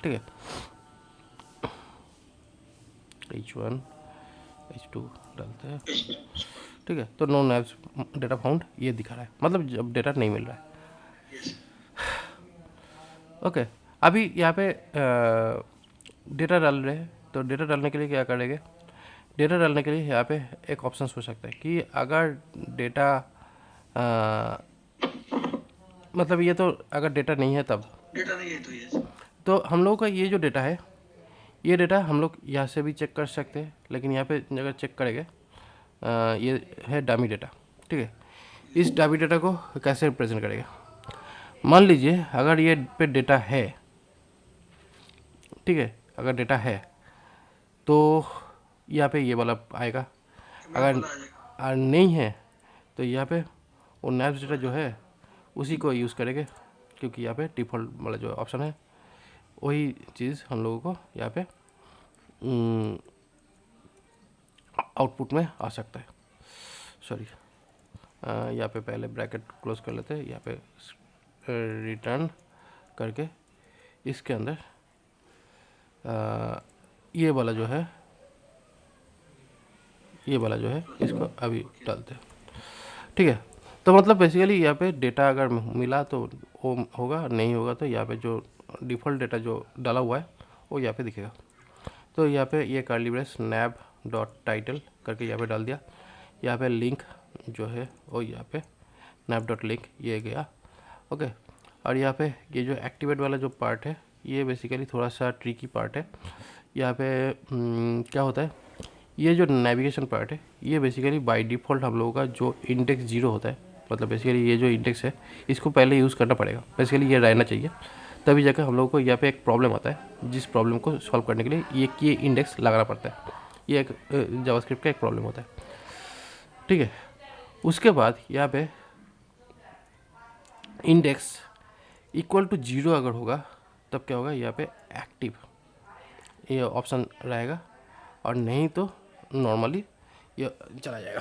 ठीक है। H1 H2 डालते हैं, ठीक है। तो नो नैप्स डेटा फाउंड ये दिखा रहा है, मतलब जब डेटा नहीं मिल रहा है, ओके। अभी यहाँ पे डेटा डाल रहे हैं, तो डेटा डालने के लिए क्या करेंगे, डेटा डालने के लिए यहाँ पे एक ऑप्शन हो सकता है कि अगर डेटा मतलब ये तो अगर डेटा नहीं है तब, डेटा नहीं है तो yes. तो हम लोगों का ये जो डेटा है, ये डेटा हम लोग यहाँ से भी चेक कर सकते हैं, लेकिन यहाँ पे अगर चेक करेंगे ये है डमी डेटा, ठीक है। इस डमी डेटा को कैसे रिप्रेजेंट करेगा, मान लीजिए अगर ये पे डेटा है, ठीक है, अगर डेटा है तो यहाँ पे ये वाला आएगा, अगर नहीं है तो यहाँ पे वो नैप्स डेटा जो है उसी को यूज़ करेंगे, क्योंकि यहाँ पे डिफ़ॉल्ट वाला जो ऑप्शन है वही चीज़ हम लोगों को यहाँ पे आउटपुट में आ सकता है। सॉरी, यहाँ पे पहले ब्रैकेट क्लोज कर लेते हैं, यहाँ पे रिटर्न करके इसके अंदर ये वाला जो है, ये वाला जो है इसको अभी डालते हैं, ठीक है। तो मतलब बेसिकली यहाँ पे डेटा अगर मिला तो वो होगा, नहीं होगा तो यहाँ पे जो डिफ़ॉल्ट डेटा जो डाला हुआ है वो यहाँ पे दिखेगा। तो यहाँ पे ये कर्ली ब्रेस नैब डॉट टाइटल करके यहाँ पे डाल दिया, यहाँ पे लिंक जो है वो यहाँ पे नैब डॉट लिंक ये गया, ओके। और यहाँ पे ये जो एक्टिवेट वाला जो पार्ट है ये बेसिकली थोड़ा सा ट्रिकी पार्ट है। यहाँ पे क्या होता है, ये जो नेविगेशन पार्ट है ये बेसिकली बाय डिफ़ॉल्ट हम लोगों का जो इंडेक्स 0 होता है, मतलब बेसिकली ये जो इंडेक्स है इसको पहले यूज़ करना पड़ेगा, बेसिकली ये रहना चाहिए, तभी जाकर हम लोगों को यहाँ पे एक प्रॉब्लम आता है, जिस प्रॉब्लम को सॉल्व करने के लिए ये इंडेक्स लगाना पड़ता है। ये एक जावास्क्रिप्ट का एक प्रॉब्लम होता है, ठीक है। उसके बाद यहाँ पे इंडेक्स इक्वल टू 0 अगर होगा तब क्या होगा, यहाँ पे एक्टिव ये ऑप्शन रहेगा, और नहीं तो नॉर्मली ये चला जाएगा,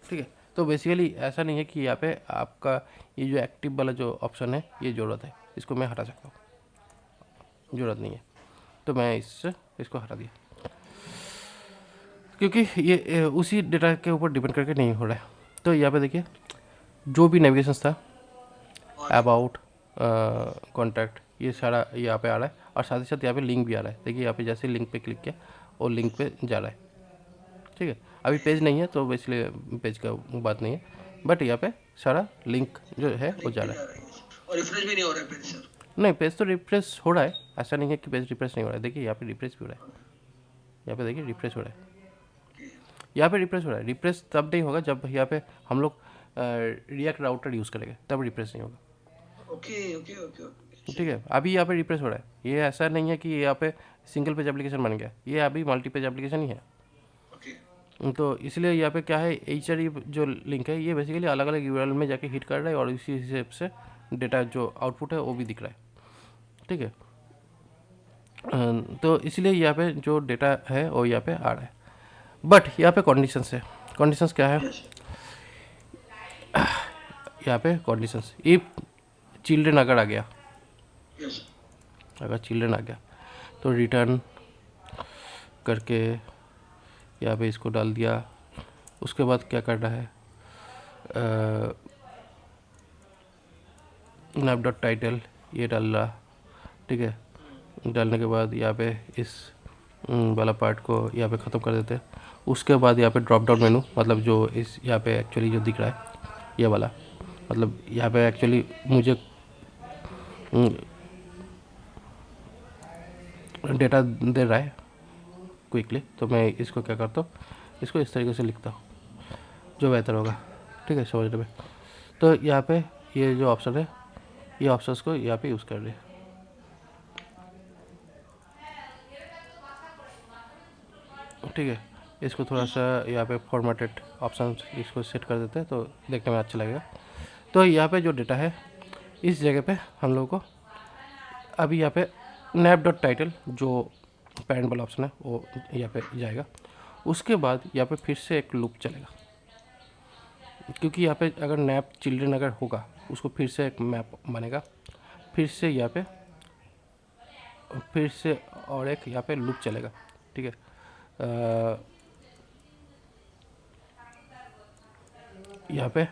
ठीक है। तो बेसिकली ऐसा नहीं है कि यहाँ पे आपका ये जो एक्टिव वाला जो ऑप्शन है ये ज़रूरत है, इसको मैं हटा सकता हूँ, ज़रूरत नहीं है, तो मैं इसको हटा दिया, क्योंकि ये उसी डेटा के ऊपर डिपेंड करके नहीं हो रहा है। तो यहाँ पे देखिए जो भी नेविगेशन था, अबाउट, कॉन्टैक्ट, ये सारा यहाँ पे आ रहा है, और साथ ही साथ यहाँ पे लिंक भी आ रहा है। देखिए यहाँ पे जैसे लिंक पे क्लिक किया और लिंक पे जा रहा है, ठीक है। अभी पेज नहीं है तो इसलिए पेज का बात नहीं है, बट यहाँ पे सारा लिंक जो है वो जा रहा है। और रिफ्रेश भी नहीं हो रहा है पेज सर? नहीं, पेज तो रिफ्रेश हो रहा है, ऐसा नहीं है कि पेज रिफ्रेश नहीं हो रहा है। देखिए यहाँ पे रिफ्रेश भी हो रहा है, यहाँ पे देखिए रिफ्रेश हो रहा है, यहाँ पे रिफ्रेश हो रहा है। रिफ्रेश तब नहीं होगा जब यहाँ पे हम लोग रिएक्ट राउटर यूज़ करेंगे, तब रिफ्रेश नहीं होगा। ओके ओके ओके ओके, ठीक है, अभी यहाँ पे रिफ्रेश हो रहा है। ये ऐसा नहीं है कि यहाँ पे सिंगल पेज एप्लीकेशन बन गया, ये अभी मल्टी पेज एप्लीकेशन ही है। ओके तो इसलिए यहाँ पे क्या है, HRE जो लिंक है ये बेसिकली अलग अलग URL में जाके हिट कर रहा है और इसी हिसाब से डेटा जो आउटपुट है वो भी दिख रहा है। ठीक है, तो इसलिए यहाँ पे जो डेटा है वो यहाँ पे आ रहा है। बट यहाँ पे कंडीशंस है। कंडीशंस क्या है यस यहाँ पे? कंडीशंस, इफ चिल्ड्रन अगर आ गया, यस अगर चिल्ड्रन आ गया तो रिटर्न करके यहाँ पे इसको डाल दिया। उसके बाद क्या करना है, नैप डॉट टाइटल ये डाल रहा। ठीक है, डालने के बाद यहाँ पे इस वाला पार्ट को यहाँ पे ख़त्म कर देते हैं। उसके बाद यहाँ पे ड्रॉप डाउन मेनू, मतलब जो इस यहाँ पे एक्चुअली जो दिख रहा है ये वाला, मतलब यहाँ पे एक्चुअली मुझे डेटा दे रहा है क्विकली, तो मैं इसको क्या करता हूँ, इसको इस तरीके से लिखता हूँ जो बेहतर होगा। ठीक है, समझने में। तो यहाँ पे ये जो ऑप्शन है, ये ऑप्शंस को यहाँ पे यूज़ कर रहे हैं। ठीक है, इसको थोड़ा सा यहाँ पे फॉर्मेटेड ऑप्शन इसको सेट कर देते हैं तो देखने में अच्छा लगेगा। तो यहाँ पे जो डेटा है इस जगह पे हम लोगों को अभी यहाँ पे नैप डॉट टाइटल जो पैरेंट वाला ऑप्शन है वो यहाँ पे जाएगा। उसके बाद यहाँ पे फिर से एक लूप चलेगा, क्योंकि यहाँ पे अगर नैप चिल्ड्रन अगर होगा उसको फिर से एक मैप बनेगा, फिर से यहाँ पे फिर से और एक यहाँ पे लूप चलेगा। ठीक है, यहाँ पे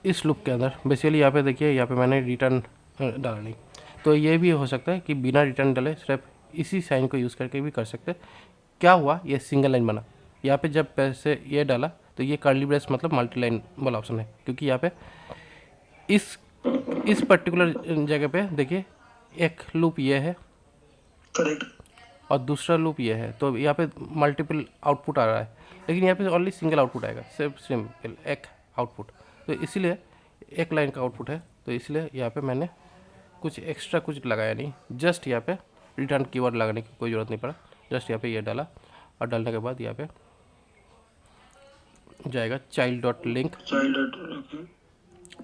इस लूप के अंदर बेसिकली यहाँ पे देखिए, यहाँ पे मैंने रिटर्न डाला नहीं, तो ये भी हो सकता है कि बिना रिटर्न डाले सिर्फ इसी साइन को यूज़ करके भी कर सकते हैं। क्या हुआ, ये सिंगल लाइन बना। यहाँ पे जब पैसे ये डाला तो ये कर्ली ब्रेस मतलब मल्टी लाइन वाला ऑप्शन है, क्योंकि यहाँ पे इस पर्टिकुलर जगह पे देखिए एक लूप ये है करेक्ट और दूसरा लूप ये है, तो यहाँ पे मल्टीपल आउटपुट आ रहा है, लेकिन यहाँ पे ओनली सिंगल आउटपुट आएगा, सिर्फ सिंपल एक आउटपुट। तो इसीलिए एक लाइन का आउटपुट है, तो इसलिए यहाँ पे मैंने कुछ एक्स्ट्रा कुछ लगाया नहीं, जस्ट यहाँ पे रिटर्न कीवर्ड लगाने की कोई ज़रूरत नहीं पड़ा। जस्ट यहाँ पे ये डाला और डालने के बाद यहाँ पे जाएगा child dot link child okay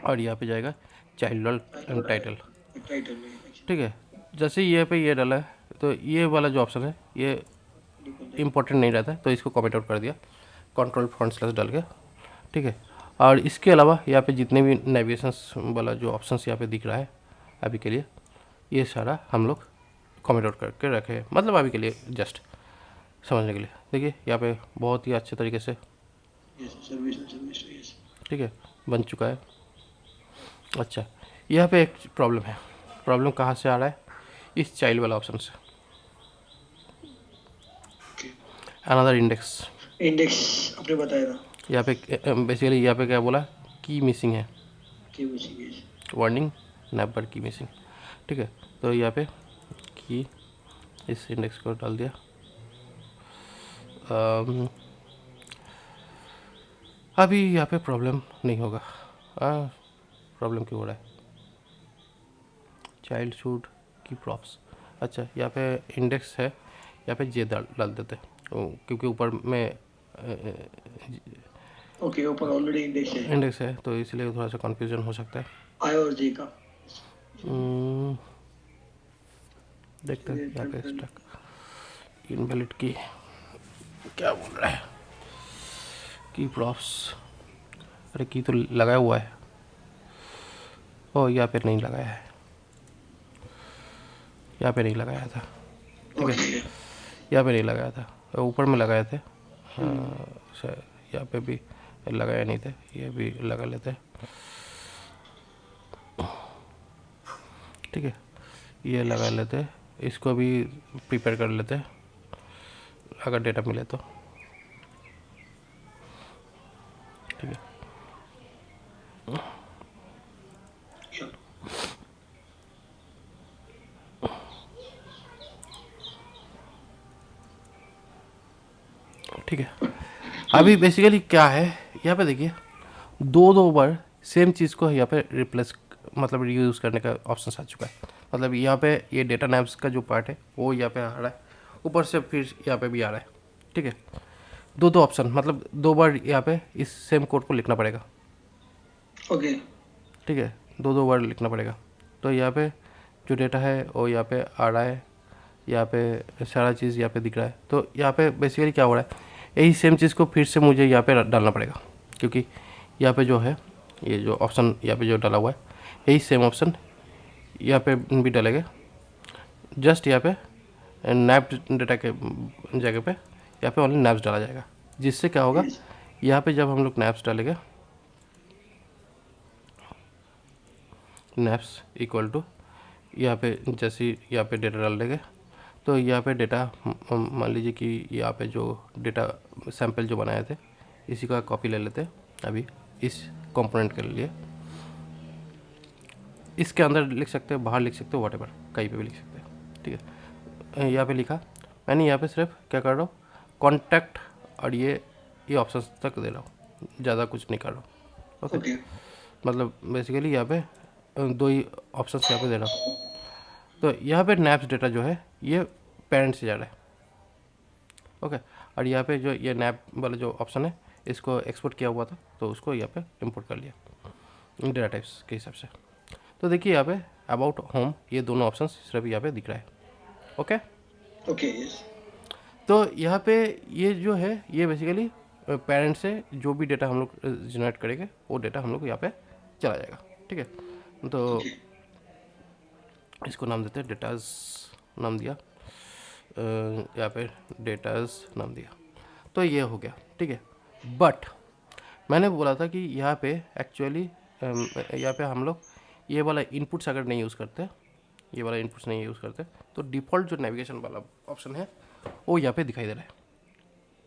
और यहाँ पे जाएगा चाइल्ड डॉट टाइटल। टाइटल में ठीक है, जैसे ये पे ये डाला है तो ये वाला जो ऑप्शन है ये इम्पोर्टेंट नहीं रहता है, तो इसको कमेंट आउट कर दिया कंट्रोल फ्रंट स्लैश डाल के। ठीक है, और इसके अलावा यहाँ पे जितने भी नेविगेशंस वाला जो ऑप्शंस यहाँ पे दिख रहा है अभी के लिए, ये सारा हम लोग कमेंट आउट करके रखे हैं, मतलब अभी के लिए जस्ट समझने के लिए। देखिए यहाँ पे बहुत ही अच्छे तरीके से यस सर्विस यस ठीक है बन चुका है। अच्छा, यहाँ पे एक प्रॉब्लम है। प्रॉब्लम कहाँ से आ रहा है? इस चाइल्ड वाला ऑप्शन से। अनदर इंडेक्स आपने बताया था यहाँ पे बेसिकली यहाँ पे क्या बोला, की मिसिंग है, कि मुझे वार्निंग नैपर की मिसिंग। ठीक है, तो यहाँ पे की इस इंडेक्स को डाल दिया। अभी यहाँ पे प्रॉब्लम नहीं होगा। प्रॉब्लम क्यों हो रहा है? चाइल्ड शुड की प्रॉप्स। अच्छा, यहाँ पे इंडेक्स है, यहाँ पे जे डाल देते हैं क्योंकि ऊपर में ओके ऊपर ऑलरेडी इंडेक्स है तो इसलिए थोड़ा सा कंफ्यूजन हो सकता है। आई और जे का देखते हैं यहाँ पे स्टक इनवैलिड की क्या बोल रहा है, की प्रॉप्स। अरे की तो लगाया हुआ है, ओ यहाँ पे नहीं लगाया है, यहाँ पे नहीं लगाया था। ठीक है, यहाँ पे नहीं लगाया था, ऊपर में लगाए थे। यहाँ पे भी लगाया नहीं थे, ये भी लगा लेते। ठीक है, ये लगा लेते, इसको भी प्रिपेयर कर लेते अगर डेटा मिले तो। ठीक है, ठीक है। अभी बेसिकली क्या है, यहाँ पे देखिए दो बार सेम चीज़ को यहाँ पे रिप्लेस मतलब रीयूज़ करने का ऑप्शन आ चुका है। मतलब यहाँ पे ये डेटा नैब्स का जो पार्ट है वो यहाँ पे आ रहा है, ऊपर से फिर यहाँ पे भी आ रहा है। ठीक है, दो दो ऑप्शन, मतलब दो बार यहाँ पे इस सेम कोड को लिखना पड़ेगा। ओके ठीक है, दो दो बार लिखना पड़ेगा। तो यहाँ पे जो डेटा है वो यहाँ पे आ रहा है, यहाँ पे सारा चीज़ यहाँ पे दिख रहा है। तो यहाँ पे बेसिकली क्या हो रहा है, यही सेम चीज़ को फिर से मुझे यहाँ पे डालना पड़ेगा, क्योंकि यहाँ पे जो है ये जो ऑप्शन यहाँ पे जो डाला हुआ है यही सेम ऑप्शन यहाँ पे भी डालेंगे। जस्ट यहाँ पे नैप डेटा के जगह पे यहाँ पे ओनली नैप्स डाला जाएगा, जिससे क्या होगा, यहाँ पे जब हम लोग नैप्स डालेंगे, नैप्स इक्वल टू यहाँ पे जैसे यहाँ पे डेटा डाल देंगे, तो यहाँ पे डेटा मान लीजिए कि यहाँ पे जो डेटा सैंपल जो बनाए थे इसी का कॉपी ले लेते हैं अभी इस कंपोनेंट के लिए। इसके अंदर लिख सकते हैं, बाहर लिख सकते हो, व्हाटएवर कहीं पे भी लिख सकते हैं। ठीक है, यहाँ पे लिखा मैंने, यहाँ पे सिर्फ क्या कर रहा हूँ, कॉन्टैक्ट और ये ऑप्शंस तक दे रहा हूँ, ज़्यादा कुछ नहीं कर रहा हूँ। ओके, मतलब बेसिकली यहाँ पे दो ही ऑप्शंस यहाँ पे दे रहा हूँ। तो यहाँ पे नैप्स डेटा जो है ये पेरेंट से जा रहा है। ओके, और यहाँ पे जो ये नैप वाला जो ऑप्शन है इसको एक्सपोर्ट किया हुआ था, तो उसको यहाँ पे इंपोर्ट कर लिया डेटा टाइप्स के हिसाब से। तो देखिए यहाँ पे अबाउट होम ये दोनों ऑप्शन सिर्फ यहाँ पे दिख रहा है। Okay okay yes. तो यहाँ पे ये जो है ये बेसिकली पेरेंट से जो भी डेटा हम लोग जनरेट करेंगे वो डेटा हम लोग यहाँ पे चला जाएगा। ठीक है, तो इसको नाम देते हैं डेटाज, नाम दिया यहाँ पे डेटाज नाम दिया, तो ये हो गया। ठीक है, बट मैंने बोला था कि यहाँ पे एक्चुअली यहाँ पे हम लोग ये वाला इनपुट्स अगर नहीं यूज़ करते, ये वाला इनपुट्स नहीं यूज़ करते, तो डिफ़ॉल्ट जो नेविगेशन वाला ऑप्शन है वो यहाँ पे दिखाई दे रहा है।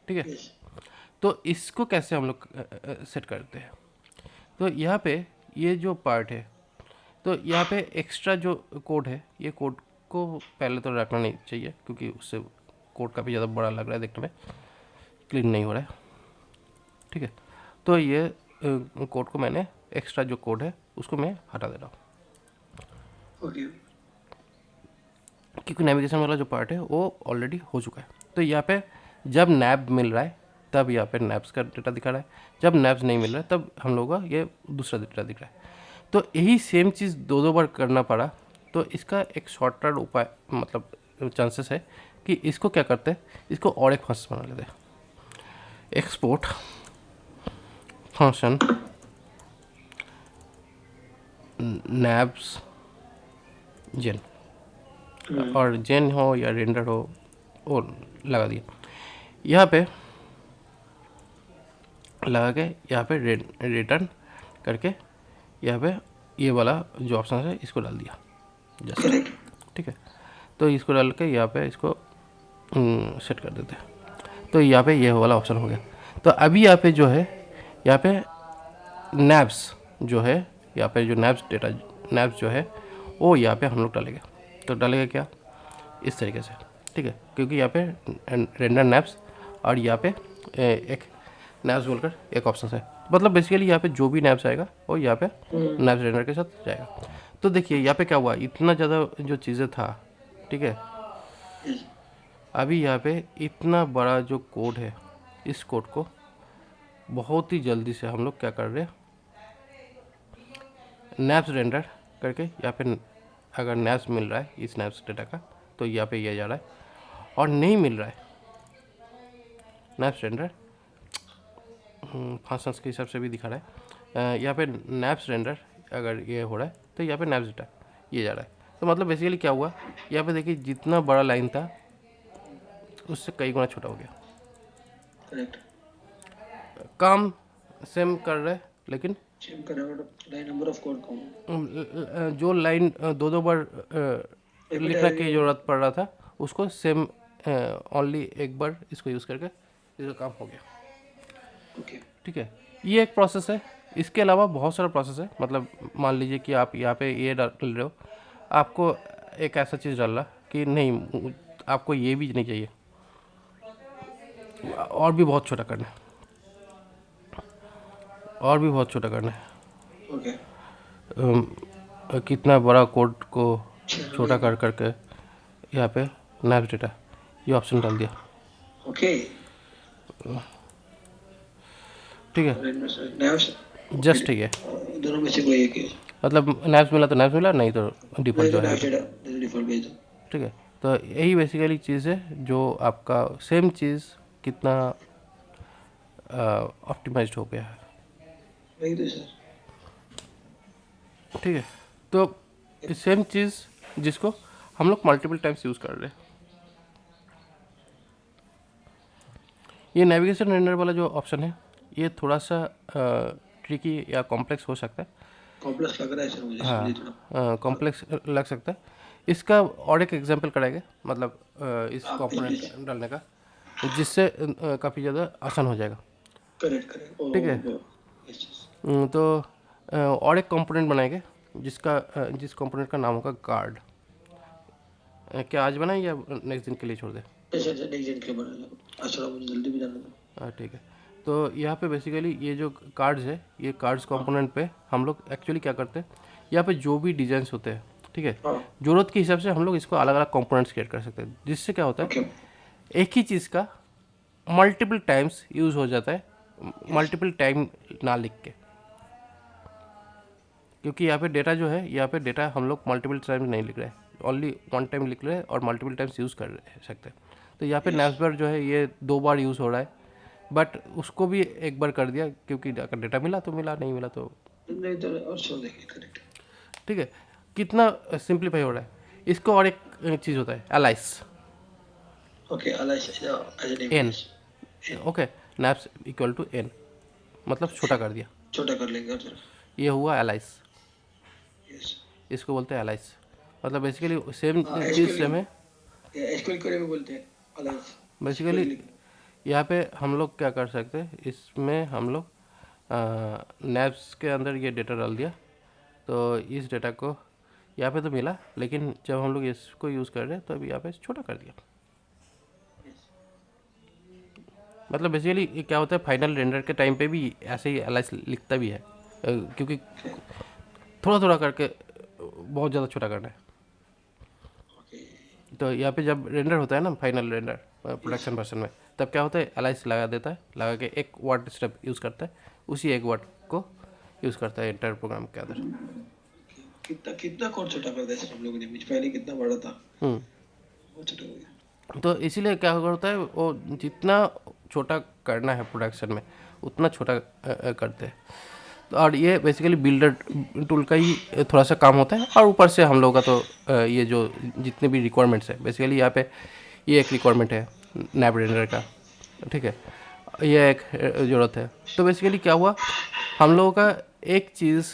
ठीक है, तो इसको कैसे हम लोग सेट करते हैं, तो यहाँ पे ये जो पार्ट है, तो यहाँ पे एक्स्ट्रा जो कोड है ये कोड को पहले तो रखना नहीं चाहिए, क्योंकि उससे कोड काफ़ी ज़्यादा बड़ा लग रहा है, देखने में क्लीन नहीं हो रहा है। ठीक है, तो ये कोड को मैंने एक्स्ट्रा जो कोड है उसको मैं हटा दे रहा हूँ। ओके क्योंकि नेविगेशन वाला जो पार्ट है वो ऑलरेडी हो चुका है। तो यहाँ पे जब नैब मिल रहा है तब यहाँ पे नैब्स का डेटा दिखा रहा है, जब नैब्स नहीं मिल रहा है तब हम लोगों का ये दूसरा डेटा दिख रहा है। तो यही सेम चीज़ दो दो बार करना पड़ा, तो इसका एक शॉर्टकट उपाय, मतलब चांसेस है कि इसको क्या करते हैं, इसको और एक फंक्शन बना लेते हैं, एक्सपोर्ट फंक्शन नैब्स जेन, और जेन हो या रेंडर हो वो लगा दिया, यहाँ पे लगा के यहाँ पे रिटर्न करके यहाँ पे ये वाला जो ऑप्शन है इसको डाल दिया जस्ट। ठीक है, तो इसको डाल के यहाँ पे इसको सेट कर देते हैं, तो यहाँ पे ये वाला ऑप्शन हो गया। तो अभी यहाँ पे जो है, यहाँ पे नैब्स जो है, यहाँ पे जो नैब्स डेटा नैब्स जो है वो यहाँ पे हम लोग डालेंगे। तो डालेंगे क्या, इस तरीके से। ठीक है, क्योंकि यहाँ पे रेंडर नैब्स और यहाँ पे एक नैब्स बोलकर एक ऑप्शन है, मतलब बेसिकली यहाँ पे जो भी नैब्स आएगा वो यहाँ पे नैब्स रेंडर के साथ जाएगा। तो देखिए यहाँ पे क्या हुआ, इतना ज़्यादा जो चीज़ें था, ठीक है, अभी यहाँ पे इतना बड़ा जो कोड है, इस कोड को बहुत ही जल्दी से हम लोग क्या कर रहे हैं, नैब्स रेंडर करके यहाँ पे अगर नैब्स मिल रहा है इस नैब्स डेटा का तो यहाँ पे ये जा रहा है, और नहीं मिल रहा है नैब्स रेंडर फंक्शंस के हिसाब से भी दिखा रहा है, यहाँ पे नैब्स रेंडर अगर ये हो रहा है तो यहाँ पे नैब्स डेटा ये जा रहा है। तो मतलब बेसिकली क्या हुआ, यहाँ पे देखिए जितना बड़ा लाइन था उससे कई गुना छोटा हो गया। करेक्ट, काम सेम कर रहे लेकिन सेम कर रहा है, नंबर ऑफ कोड कम, जो लाइन दो दो बार लिखने की ज़रूरत पड़ रहा था उसको सेम ओनली एक बार इसको यूज़ करके इसका काम हो गया। ओके ठीक है, ये एक प्रोसेस है। इसके अलावा बहुत सारा प्रोसेस है, मतलब मान लीजिए कि आप यहाँ पे ये डाल रहे हो, आपको एक ऐसा चीज़ डालना कि नहीं आपको ये भी नहीं चाहिए, और भी बहुत छोटा करना है, और भी बहुत छोटा करना है। ओके कितना बड़ा कोड को छोटा कर करके यहाँ पे नैप्स डेटा ये ऑप्शन डाल दिया। ओके, ठीक है, नैव्स जस्ट ठीक है, दोनों में से कोई एक है। मतलब नैप्स मिला तो नैप्स मिला, नहीं तो डिफ़ॉल्ट नहीं जो तो है। नैव्स डेटा डिफॉल्ट भेज दो। ठीक है, तो यही बेसिकली चीज़ है जो आपका सेम चीज़ कितना ऑप्टिमाइज्ड हो गया है। वही तो सर। ठीक है, तो सेम चीज़ जिसको हम लोग मल्टीपल टाइम्स यूज़ कर रहे हैं। ये नेविगेशन रेंडर वाला जो ऑप्शन है ये थोड़ा सा ट्रिकी या कॉम्प्लेक्स हो सकता है। कॉम्प्लेक्स लग रहा है सर मुझे, हाँ, इसलिए थोड़ा कॉम्प्लेक्स लग सकता है। इसका और एक एग्जांपल कराएंगे, मतलब इस आप प्लीज। कंपोनेंट डालने का, जिससे काफ़ी ज़्यादा आसान हो जाएगा। करेक्ट करेक्ट, ओ ठीक है, ओ, यस यस। तो और एक कंपोनेंट बनाएंगे जिस कंपोनेंट का नाम होगा गार्ड। क्या आज बनाए या नेक्स्ट दिन के लिए छोड़ दें? सर सर नेक्स्ट जन के बारे में आज थोड़ा मुझे जल्दी भी जाना था। हाँ ठीक है, तो यहाँ पे बेसिकली ये जो कार्ड्स है, ये कार्ड्स कंपोनेंट पे हम लोग एक्चुअली क्या करते हैं, यहाँ पे जो भी डिजाइन्स होते हैं, ठीक है, हाँ ज़रूरत के हिसाब से हम लोग इसको अलग अलग कंपोनेंट्स क्रिएट कर सकते हैं, जिससे क्या होता है ओके एक ही चीज़ का मल्टीपल टाइम्स यूज़ हो जाता है, मल्टीपल टाइम ना लिख के। क्योंकि यहाँ पे डेटा जो है, यहाँ पे डेटा हम लोग मल्टीपल टाइम्स नहीं लिख रहे हैं, ओनली वन टाइम लिख रहे हैं और मल्टीपल टाइम्स यूज़ कर सकते हैं। तो यहाँ पे नैप्सबार जो है ये 2 बार यूज़ हो रहा है, बट उसको भी एक बार कर दिया, क्योंकि अगर डेटा मिला तो मिला, नहीं मिला तो। नहीं तो और छोड़ देंगे। करेक्ट। ठीक है, कितना सिंप्लीफाई हो रहा है। इसको और एक चीज़ होता है alias, okay alias as a name N. Okay, naps equal to N, मतलब छोटा कर दिया, छोटा कर लेंगे और ये हुआ एलाइस। यस। इसको बोलते हैं एलाइस, मतलब बेसिकली सेम चीज़ सेम है। एसक्यूएल क्वेरी में बोलते हैं अलाइस। बेसिकली यहाँ पे हम लोग क्या कर सकते हैं, इसमें हम लोग नैप्स के अंदर ये डेटा डाल दिया, तो इस डेटा को यहाँ पे तो मिला, लेकिन जब हम लोग इसको यूज़ कर रहे हैं तो अभी यहाँ पे छोटा कर दिया। मतलब बेसिकली ये क्या होता है, फाइनल रेंडर के टाइम पे भी ऐसे ही एलाइस लिखता भी है, क्योंकि थोड़ा थोड़ा करके बहुत ज़्यादा छोटा करना है। तो यहाँ पे जब रेंडर होता है ना, फाइनल रेंडर प्रोडक्शन वर्जन में, तब क्या होता है एलाइस लगा देता है, लगा के एक वर्ड स्टेप यूज़ करता है, उसी एक वर्ड को यूज़ करता है एंटायर प्रोग्राम के अंदर। कितना कितना कोड छोटा कर दिया सर हम लोगों ने, मुझ पहले कितना बड़ा था बहुत छोटा हो गया। तो इसीलिए क्या होता है, वो जितना छोटा करना है प्रोडक्शन में उतना छोटा करते हैं। तो और ये बेसिकली बिल्डर टूल का ही थोड़ा सा काम होता है, और ऊपर से हम लोगों का तो ये जो जितने भी रिक्वायरमेंट्स है, बेसिकली यहाँ पे ये एक रिक्वायरमेंट है नैप रेंडर का, ठीक है, ये एक ज़रूरत है। तो बेसिकली क्या हुआ, हम लोगों का एक चीज़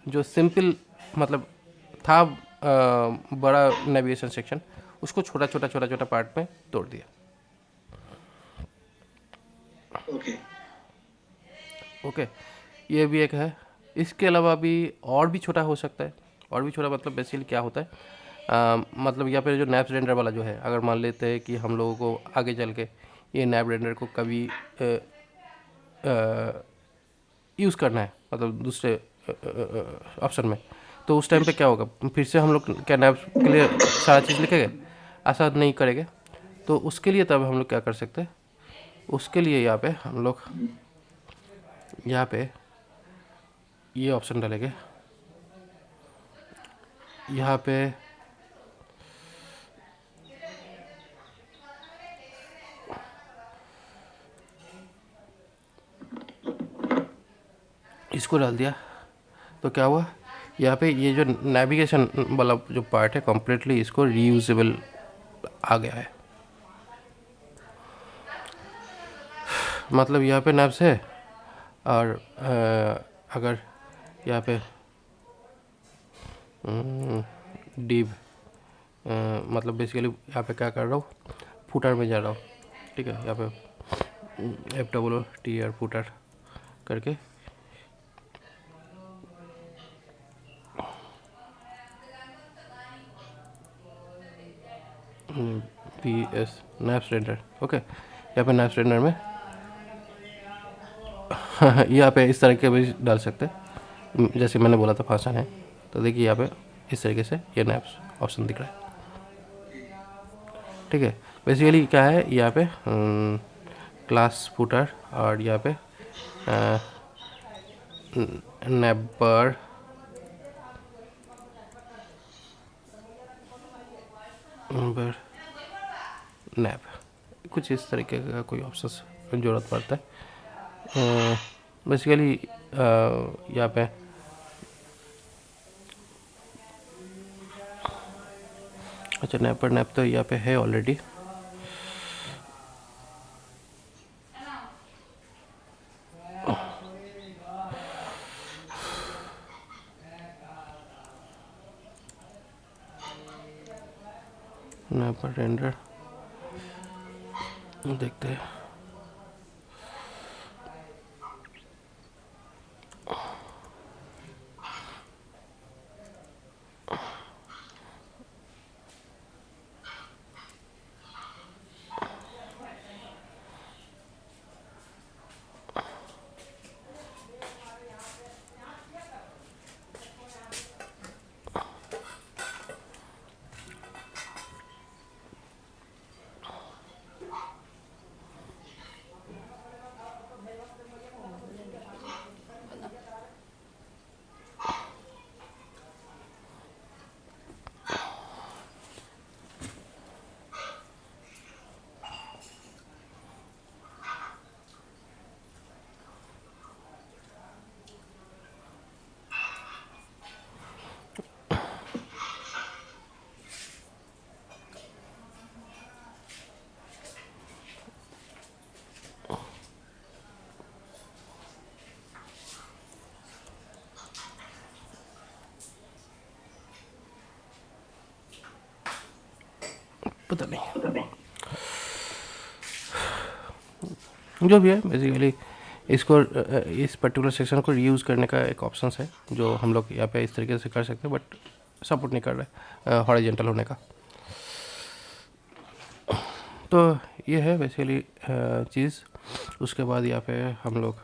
जो सिंपल मतलब था बड़ा नेविगेशन सेक्शन, उसको छोटा छोटा छोटा छोटा पार्ट में तोड़ दिया। ओके ओके, ये भी एक है। इसके अलावा भी और भी छोटा हो सकता है, और भी छोटा मतलब बेसिकली क्या होता है, मतलब यहाँ पे जो नैप रेंडर वाला जो है, अगर मान लेते हैं कि हम लोगों को आगे चल के ये नैप रेंडर को कभी यूज़ करना है, मतलब दूसरे ऑप्शन में, तो उस टाइम पे क्या होगा, फिर से हम लोग क्या नैप के लिए सारा चीज़ लिखेंगे, ऐसा नहीं करेंगे। तो उसके लिए तब हम लोग क्या कर सकते हैं, उसके लिए यहाँ पे हम लोग यहाँ पे ये ऑप्शन डालेंगे, यहाँ पे इसको डाल दिया, तो क्या हुआ, यहाँ पे ये जो नेविगेशन वाला जो पार्ट है कम्प्लीटली इसको रीयूजेबल आ गया है। मतलब यहाँ पे नैप्स है, और अगर यहाँ पे डिव मतलब बेसिकली यहाँ पे क्या कर रहा हूँ, फुटर में जा रहा हूँ, ठीक है, यहाँ पे FOOTER फुटर करके PS नैप्स रेंडर, ओके, यहाँ पे नैप्स रेंडर में यहाँ पे इस तरह के भी डाल सकते हैं, जैसे मैंने बोला था फंक्शन है। तो देखिए यहाँ पे इस तरीके से ये नैप्स ऑप्शन दिख रहा है। ठीक है, बेसिकली क्या है यहाँ पे क्लास फुटर और यहाँ पे नैबर नैब कुछ इस तरीके का कोई ऑप्शन ज़रूरत पड़ता है। बेसिकली यहाँ पे अच्छा नैप तो यहाँ पे है ऑलरेडी। नैपर रेंडर देखते हैं। पता नहीं जो भी है, बेसिकली इसको इस पर्टिकुलर सेक्शन को रीयूज़ करने का एक ऑप्शन है जो हम लोग यहाँ पे इस तरीके से कर सकते हैं, बट सपोर्ट नहीं कर रहा है हॉरिजॉन्टल होने का। तो ये है बेसिकली चीज़। उसके बाद यहाँ पे हम लोग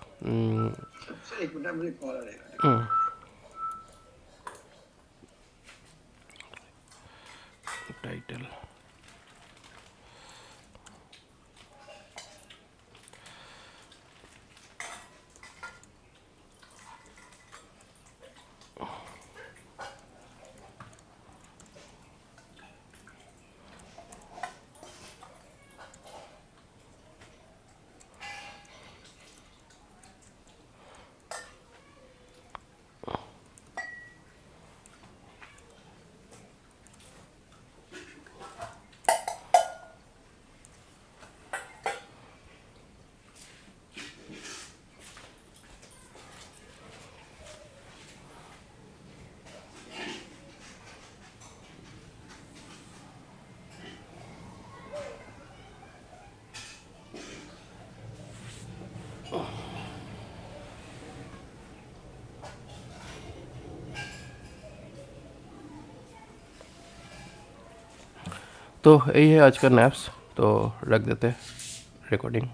एक मिनट मुझे कॉल आ रहा है। टाइटल तो यही है आज का नैप्स। तो रख देते हैं रिकॉर्डिंग।